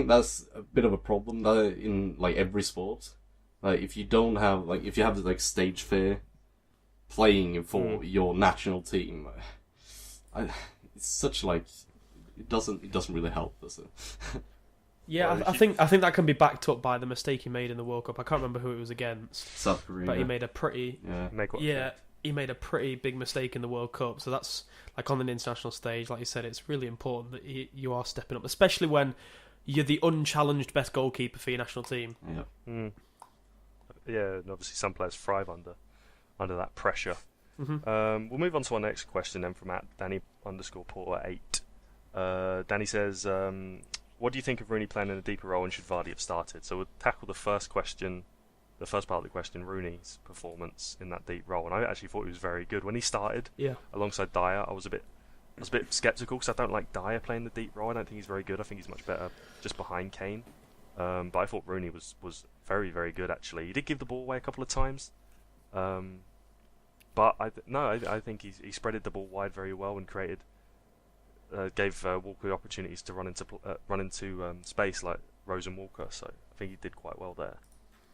that's a bit of a problem that in every sport. If you don't have if you have stage fear playing for your national team, it's such it doesn't really help, does it? Yeah, Well, I think that can be backed up by the mistake he made in the World Cup. I can't remember who it was against, South Korea. but he made a pretty he made a pretty big mistake in the World Cup. So that's on an international stage, like you said, it's really important that you are stepping up, especially when you're the unchallenged best goalkeeper for your national team. Yeah. Yeah, and obviously some players thrive under that pressure. Mm-hmm. We'll move on to our next question then from @Danny_Porter8. Danny says, what do you think of Rooney playing in a deeper role, and should Vardy have started? So we'll tackle the first part of the question, Rooney's performance in that deep role, and I actually thought he was very good when he started. Yeah. Alongside Dyer, I was a bit sceptical because I don't like Dyer playing the deep role. I don't think he's very good. I think he's much better just behind Kane. But I thought Rooney was very, very good actually. He did give the ball away a couple of times, but I think he spreaded the ball wide very well and gave Walker opportunities to run into space like Rose and Walker. So I think he did quite well there.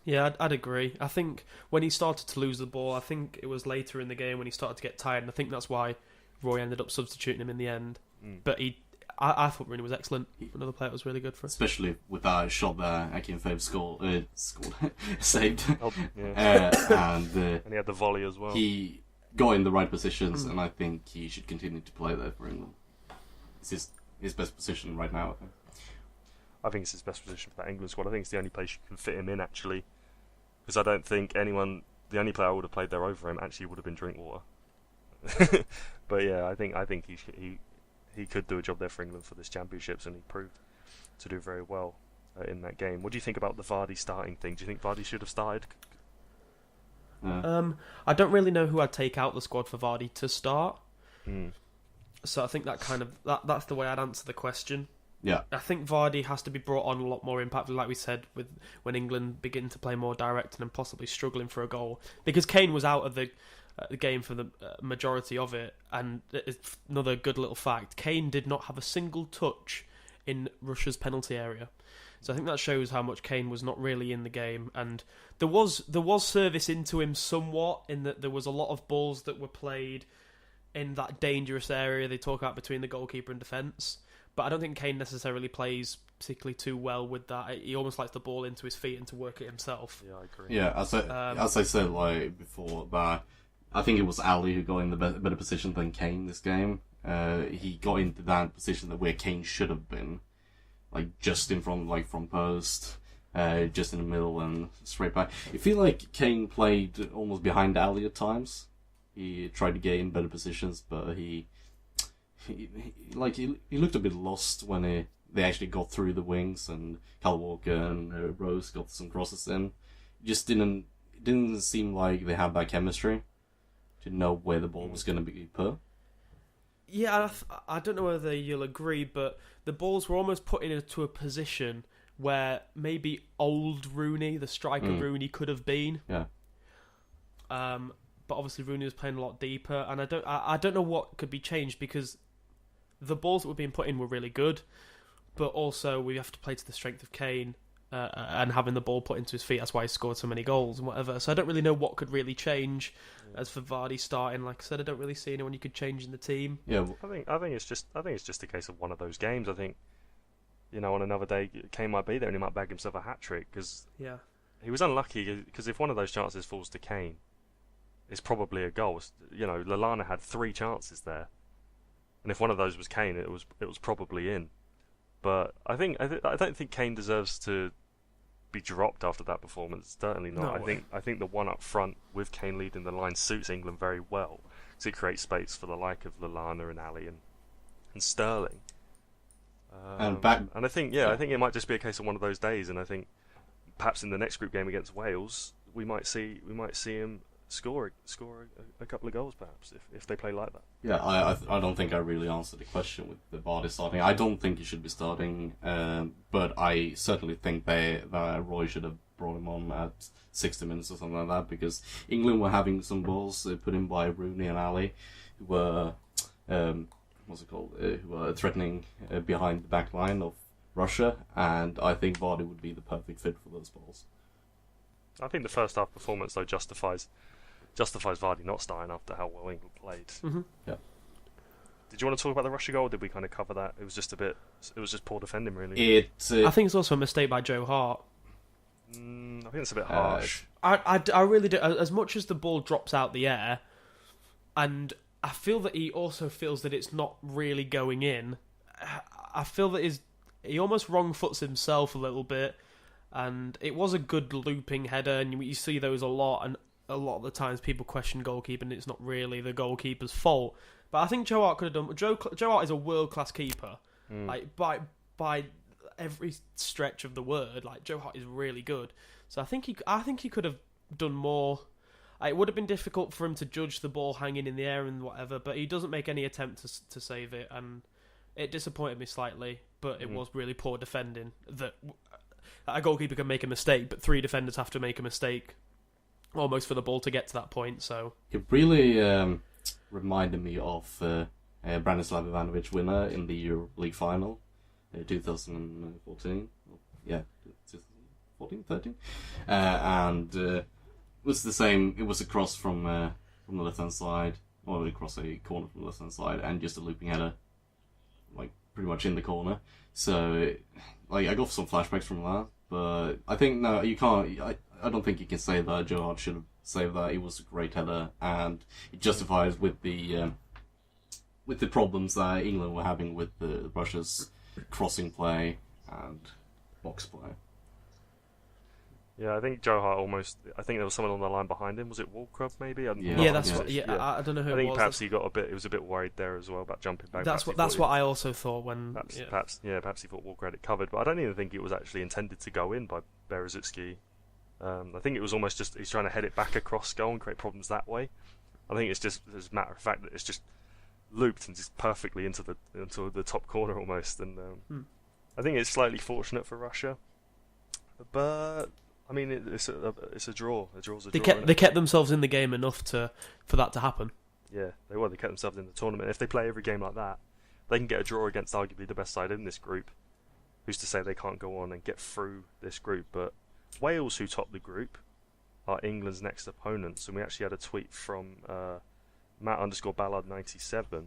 Yeah, I'd agree. I think when he started to lose the ball, I think it was later in the game when he started to get tired, and I think that's why Roy ended up substituting him in the end. But I thought Rooney was excellent. Another player that was really good for us. Especially with that shot there, Akinfeev scored, saved. Yeah. And he had the volley as well. He got in the right positions, and I think he should continue to play there for England. It's his best position right now, I think. I think it's his best position for that England squad. I think it's the only place you can fit him in, actually. Because I don't think the only player I would have played there over him actually would have been Drinkwater. But yeah, I think he could do a job there for England for this championships, and he proved to do very well in that game. What do you think about the Vardy starting thing? Do you think Vardy should have started? I don't really know who I'd take out the squad for Vardy to start. So I think that's the way I'd answer the question. Yeah. I think Vardy has to be brought on a lot more impactful, like we said, when England begin to play more direct and possibly struggling for a goal. Because Kane was out of the game for the majority of it. And it's another good little fact: Kane did not have a single touch in Russia's penalty area. So I think that shows how much Kane was not really in the game. And there was service into him somewhat, in that there was a lot of balls that were played in that dangerous area they talk about between the goalkeeper and defence. But I don't think Kane necessarily plays particularly too well with that. He almost likes the ball into his feet and to work it himself. Yeah, I agree. Yeah, as I said like before, that I think it was Ali who got in the better position than Kane this game. He got into that position where Kane should have been, like just in front, like from post, just in the middle and straight back. I feel like Kane played almost behind Ali at times. He tried to get in better positions, but he looked a bit lost when they actually got through the wings, and Kyle Walker and Rose got some crosses in. It didn't seem like they had that chemistry to know where the ball was going to be put. Yeah, I don't know whether you'll agree, but the balls were almost put into a position where maybe old Rooney, the striker Rooney, could have been. Yeah. But obviously Rooney was playing a lot deeper, and I don't know what could be changed, because the balls that were being put in were really good, but also we have to play to the strength of Kane, and having the ball put into his feet. That's why he scored so many goals and whatever. So I don't really know what could really change. As for Vardy starting, like I said, I don't really see anyone you could change in the team. Yeah, I think it's just a case of one of those games. I think, on another day Kane might be there and he might bag himself a hat trick, because he was unlucky, because if one of those chances falls to Kane, it's probably a goal. Lallana had 3 chances there, and if one of those was Kane, it was probably in. But I don't think Kane deserves to be dropped after that performance. Certainly not. No. I think the one up front with Kane leading the line suits England very well, because it creates space for the like of Lallana and Ali and Sterling. And I think it might just be a case of one of those days. And I think perhaps in the next group game against Wales, we might see him score a couple of goals, perhaps, if they play like that. Yeah, I don't think I really answered the question with the Vardy starting. I don't think he should be starting, but I certainly think that Roy should have brought him on at 60 minutes or something like that, because England were having some balls put in by Rooney and Ali, who were who were threatening behind the back line of Russia, and I think Vardy would be the perfect fit for those balls. I think the first half performance though justifies Vardy not starting after how well England played. Mm-hmm. Yeah. Did you want to talk about the Russia goal? Or did we kind of cover that? It was just poor defending, really. I think it's also a mistake by Joe Hart. I think it's a bit harsh. I really do. As much as the ball drops out the air, and I feel that he also feels that it's not really going in. I feel that he almost wrong foots himself a little bit, and it was a good looping header, and you see those a lot, and a lot of the times people question goalkeeping, and it's not really the goalkeeper's fault. But I think Joe Hart could have done. Joe Hart is a world class keeper, like by every stretch of the word. Like, Joe Hart is really good. So I think he could have done more. It would have been difficult for him to judge the ball hanging in the air and whatever, but he doesn't make any attempt to save it, and it disappointed me slightly. But it was really poor defending. That a goalkeeper can make a mistake, but 3 defenders have to make a mistake almost for the ball to get to that point. So it really reminded me of Branislav Ivanovic winner in the Euro League final, 2014. Yeah, 2014, 13, and it was the same. It was a cross from the left hand side, or across a corner from the left hand side, and just a looping header, like pretty much in the corner. So, like, I got some flashbacks from that, but I think no, you can't. I don't think you can say that Joe Hart should have saved that. It was a great header, and it justifies with the problems that England were having with the Russia's crossing play and box play. Yeah, I think Joe Hart I think there was someone on the line behind him. Was it Walker, maybe? I don't know who it was. Perhaps he was a bit worried there as well about jumping back. That's what I also thought when. Perhaps he thought Walker had it covered, but I don't even think it was actually intended to go in by Berezicki. I think it was almost just he's trying to head it back across goal and create problems that way. I think it's just as a matter of fact that it's just looped and just perfectly into the top corner almost, and I think it's slightly fortunate for Russia, but I mean, it's a draw. A draw's a They draw. kept themselves in the game enough for that to happen. Yeah, they were. They kept themselves in the tournament. If they play every game like that, they can get a draw against arguably the best side in this group. Who's to say they can't go on and get through this group? But Wales, who top the group, are England's next opponents. And we actually had a tweet from Matt_Ballard97,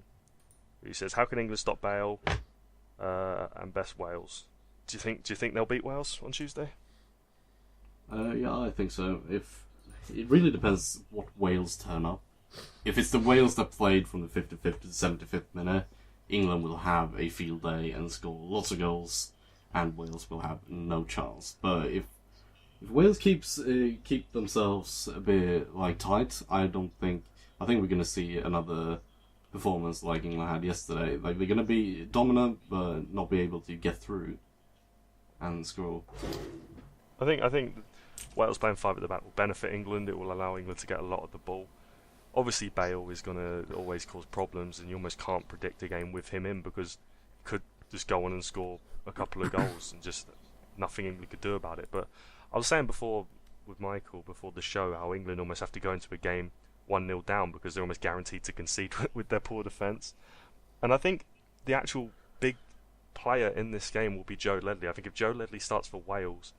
who says, "How can England stop Bale and best Wales? Do you think they'll beat Wales on Tuesday?" Yeah, I think so. If it really depends what Wales turn up. If it's the Wales that played from the 55th to the 75th minute, England will have a field day and score lots of goals, and Wales will have no chance. But if Wales keep themselves a bit tight, I think we're going to see another performance like England had yesterday. Like, they're going to be dominant, but not be able to get through and score. I think Wales playing 5 at the back will benefit England. It will allow England to get a lot of the ball. Obviously, Bale is going to always cause problems, and you almost can't predict a game with him in, because he could just go on and score a couple of goals and just nothing England could do about it. But I was saying before with Michael, before the show, how England almost have to go into a game 1-0 down because they're almost guaranteed to concede with their poor defence. And I think the actual big player in this game will be Joe Ledley. I think if Joe Ledley starts for Wales,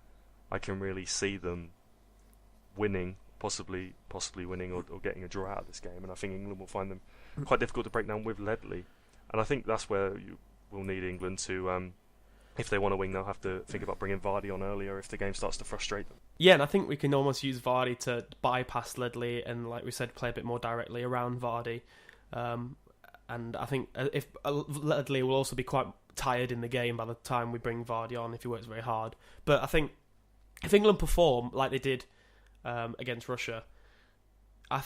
I can really see them winning, possibly winning or getting a draw out of this game. And I think England will find them quite difficult to break down with Ledley. And I think that's where you will need England to, if they want to win, they'll have to think about bringing Vardy on earlier if the game starts to frustrate them. Yeah, and I think we can almost use Vardy to bypass Ledley and, like we said, play a bit more directly around Vardy. And I think if Ledley will also be quite tired in the game by the time we bring Vardy on if he works very hard. But I think if England perform like they did against Russia, I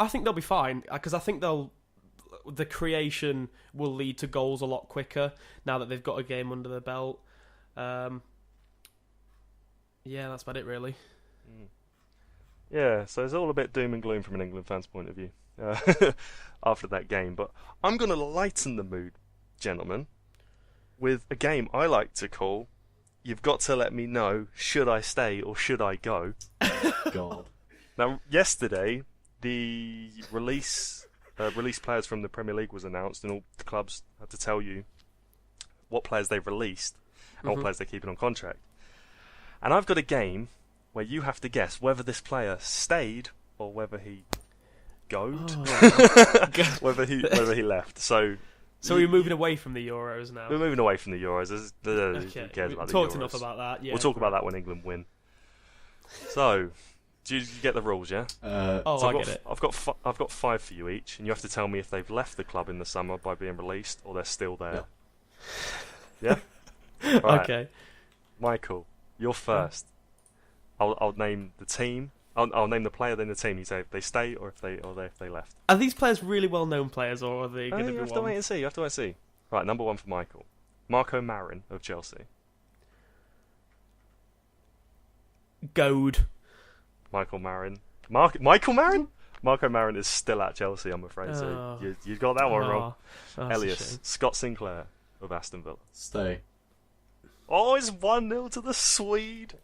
think they'll be fine, because I think the creation will lead to goals a lot quicker now that they've got a game under their belt. Yeah, that's about it, really. Yeah, so it's all a bit doom and gloom from an England fan's point of view after that game. But I'm going to lighten the mood, gentlemen, with a game I like to call "You've Got to Let Me Know, Should I Stay or Should I Go?" God. Now, yesterday, the release players from the Premier League was announced, and all the clubs had to tell you what players they've released and what players they're keeping on contract. And I've got a game where you have to guess whether this player stayed or whether he goed, whether he left. So we're moving away from the Euros now. We're moving away from the Euros. Okay. Who cares about the Talked Euros? enough about that. Yeah, we'll talk about that when England win. So, do you get the rules? Yeah. I get it. I've got 5 for you each, and you have to tell me if they've left the club in the summer by being released or they're still there. Yeah. Right. Okay. Michael, you're first. I'll name the team. I'll name the player, then the team. You say if they stay or if they left. Are these players really well-known players, or are they going to be You have to wait and see. You have to wait and see. Right, number 1 for Michael. Marco Marin of Chelsea. Goad. Michael Marin. Michael Marin? Marco Marin is still at Chelsea, I'm afraid. So you got that one wrong. Elias. Scott Sinclair of Aston Villa. Stay. Oh, it's 1-0 to the Swede.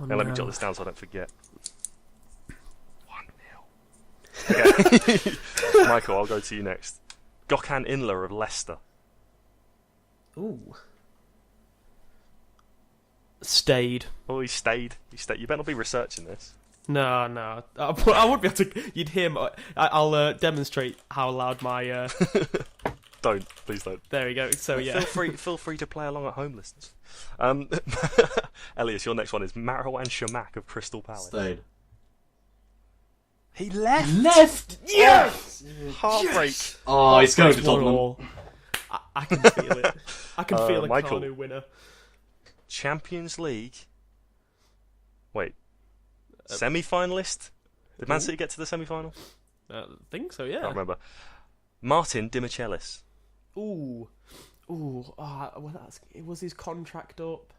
Now let me jot this down so I don't forget. 1-0. Okay. Michael, I'll go to you next. Gökhan Inler of Leicester. Ooh. Stayed. Oh, he stayed. You better not be researching this. No. I wouldn't be able to. You'd hear. I'll demonstrate how loud my. Don't, please don't. There we go. So yeah, feel free to play along at home, listeners. Elias, your next one is Marouane Chamakh of Crystal Palace. Stayed. He left. Yes. Heartbreak. Yes! Oh, he's going to Tottenham. I can feel it. I can feel a Michael. Kanu winner. Champions League. Wait. Semi-finalist? Did Man City get to the semi-final? I think so. Yeah. I can't remember. Martin Dimichelis. Ooh. Was his contract up?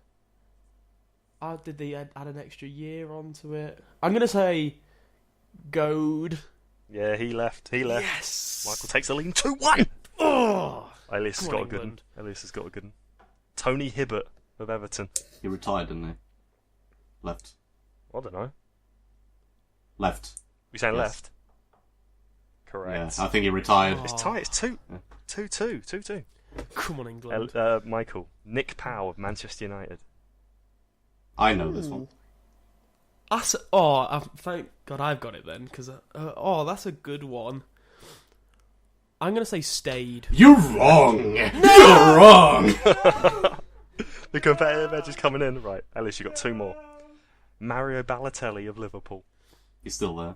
Did they add an extra year onto it? I'm gonna say Goad. Yeah, he left. Yes. Michael takes the lead 2-1. Oh. Elias has got a good one. Tony Hibbert of Everton. He retired, didn't he? Left. I don't know. Left. You saying Yes. left? Correct. Yeah, I think he retired. Oh. It's tight. It's 2-2. Yeah. 2-2. Come on, England. Michael. Nick Powell of Manchester United. I know this one. Thank God I've got it then, because that's a good one. I'm gonna say stayed. You're wrong. You're wrong. The competitive edge is coming in. Right, Ellis, you got 2 more. Mario Balotelli of Liverpool. He's still there.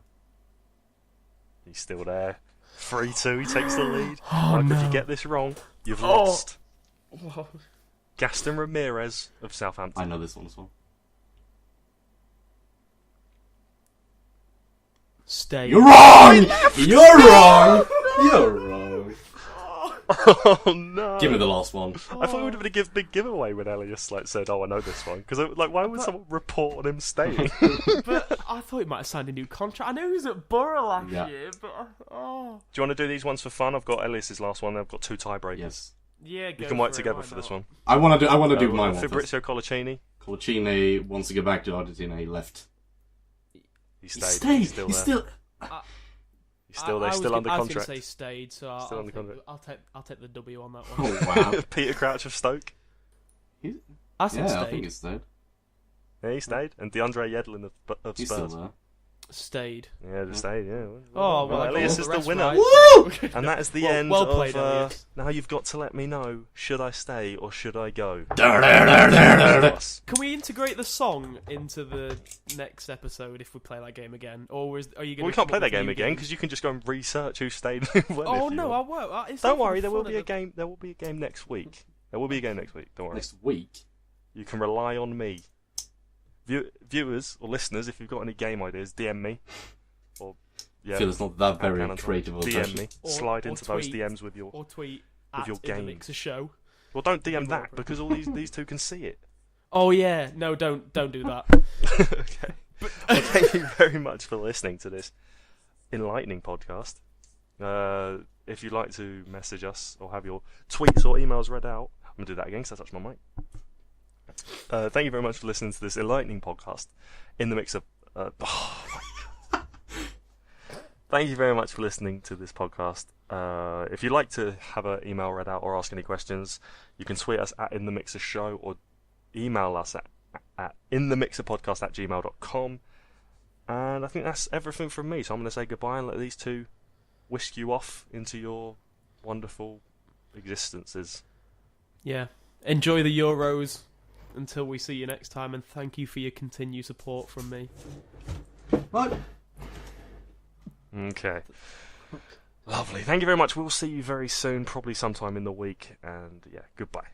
He's still there. 3-2, he takes the lead. Oh, Michael, if no. you get this wrong, you've Oh. lost. Gaston Ramirez of Southampton. I know this one as well. Stayed. You're wrong. You're wrong. You're wrong. Oh no! Give me the last one. I thought it would have been a big giveaway when Elias said, "Oh, I know this one." Because why would someone report on him staying? But I thought he might have signed a new contract. I know he was at Borough last Yeah. year, but Do you want to do these ones for fun? I've got Elias's last one. I've got 2 tiebreakers. Yes. yeah, You can work together for this one. I want to do my one first. Fabrizio Colacini. Colacini wants to go back to Argentina. He left. He He stayed. stayed. He's still there. He's still there. Still under I was contract. going to say stayed, so Still under contract. I'll take the W on that one. Oh wow. Peter Crouch of Stoke. I said Yeah, stayed. I think he stayed. Yeah, he stayed. And DeAndre Yedlin of He's Spurs. still there. Stayed. Yeah, they stayed. Yeah. Oh well, I got Elias all is the the rest winner. right. Woo! And that is the Well- end well played, of. Elias. Now you've got to let me know: should I stay or should I go? Can we integrate the song into the next episode if we play that game again, or are you going? Well, we can't play that game again because you can just go and research who stayed. When Oh if you no, I want. won't. It's Don't not for worry, the there will fun be a of game. There will be a game next week. There will be a game next week. Don't worry. Next week. You can rely on me. Viewers or listeners, if you've got any game ideas, DM me. Or I feel it's not that very Canon, creative of a DM question. me. Or- Slide or into those tweet. DMs with your. Or tweet With at your In the game. Mixer Show. Well, don't DM People that are- because all these 2 can see it. Oh yeah, no, don't do that. Okay. Well, thank you very much for listening to this enlightening podcast. If you'd like to message us or have your tweets or emails read out, I'm going to do that again because I touched my mic. Thank you very much for listening to this enlightening podcast. In the Mixer. Thank you very much for listening to this podcast. If you'd like to have an email read out or ask any questions, you can tweet us at In The Mixer Show or email us at inthemixerpodcast@gmail.com. And I think that's everything from me. So I'm going to say goodbye and let these 2 whisk you off into your wonderful existences. Yeah, enjoy the Euros until we see you next time, and thank you for your continued support from me. What? Okay. Lovely. Thank you very much. We'll see you very soon, probably sometime in the week. And yeah, goodbye.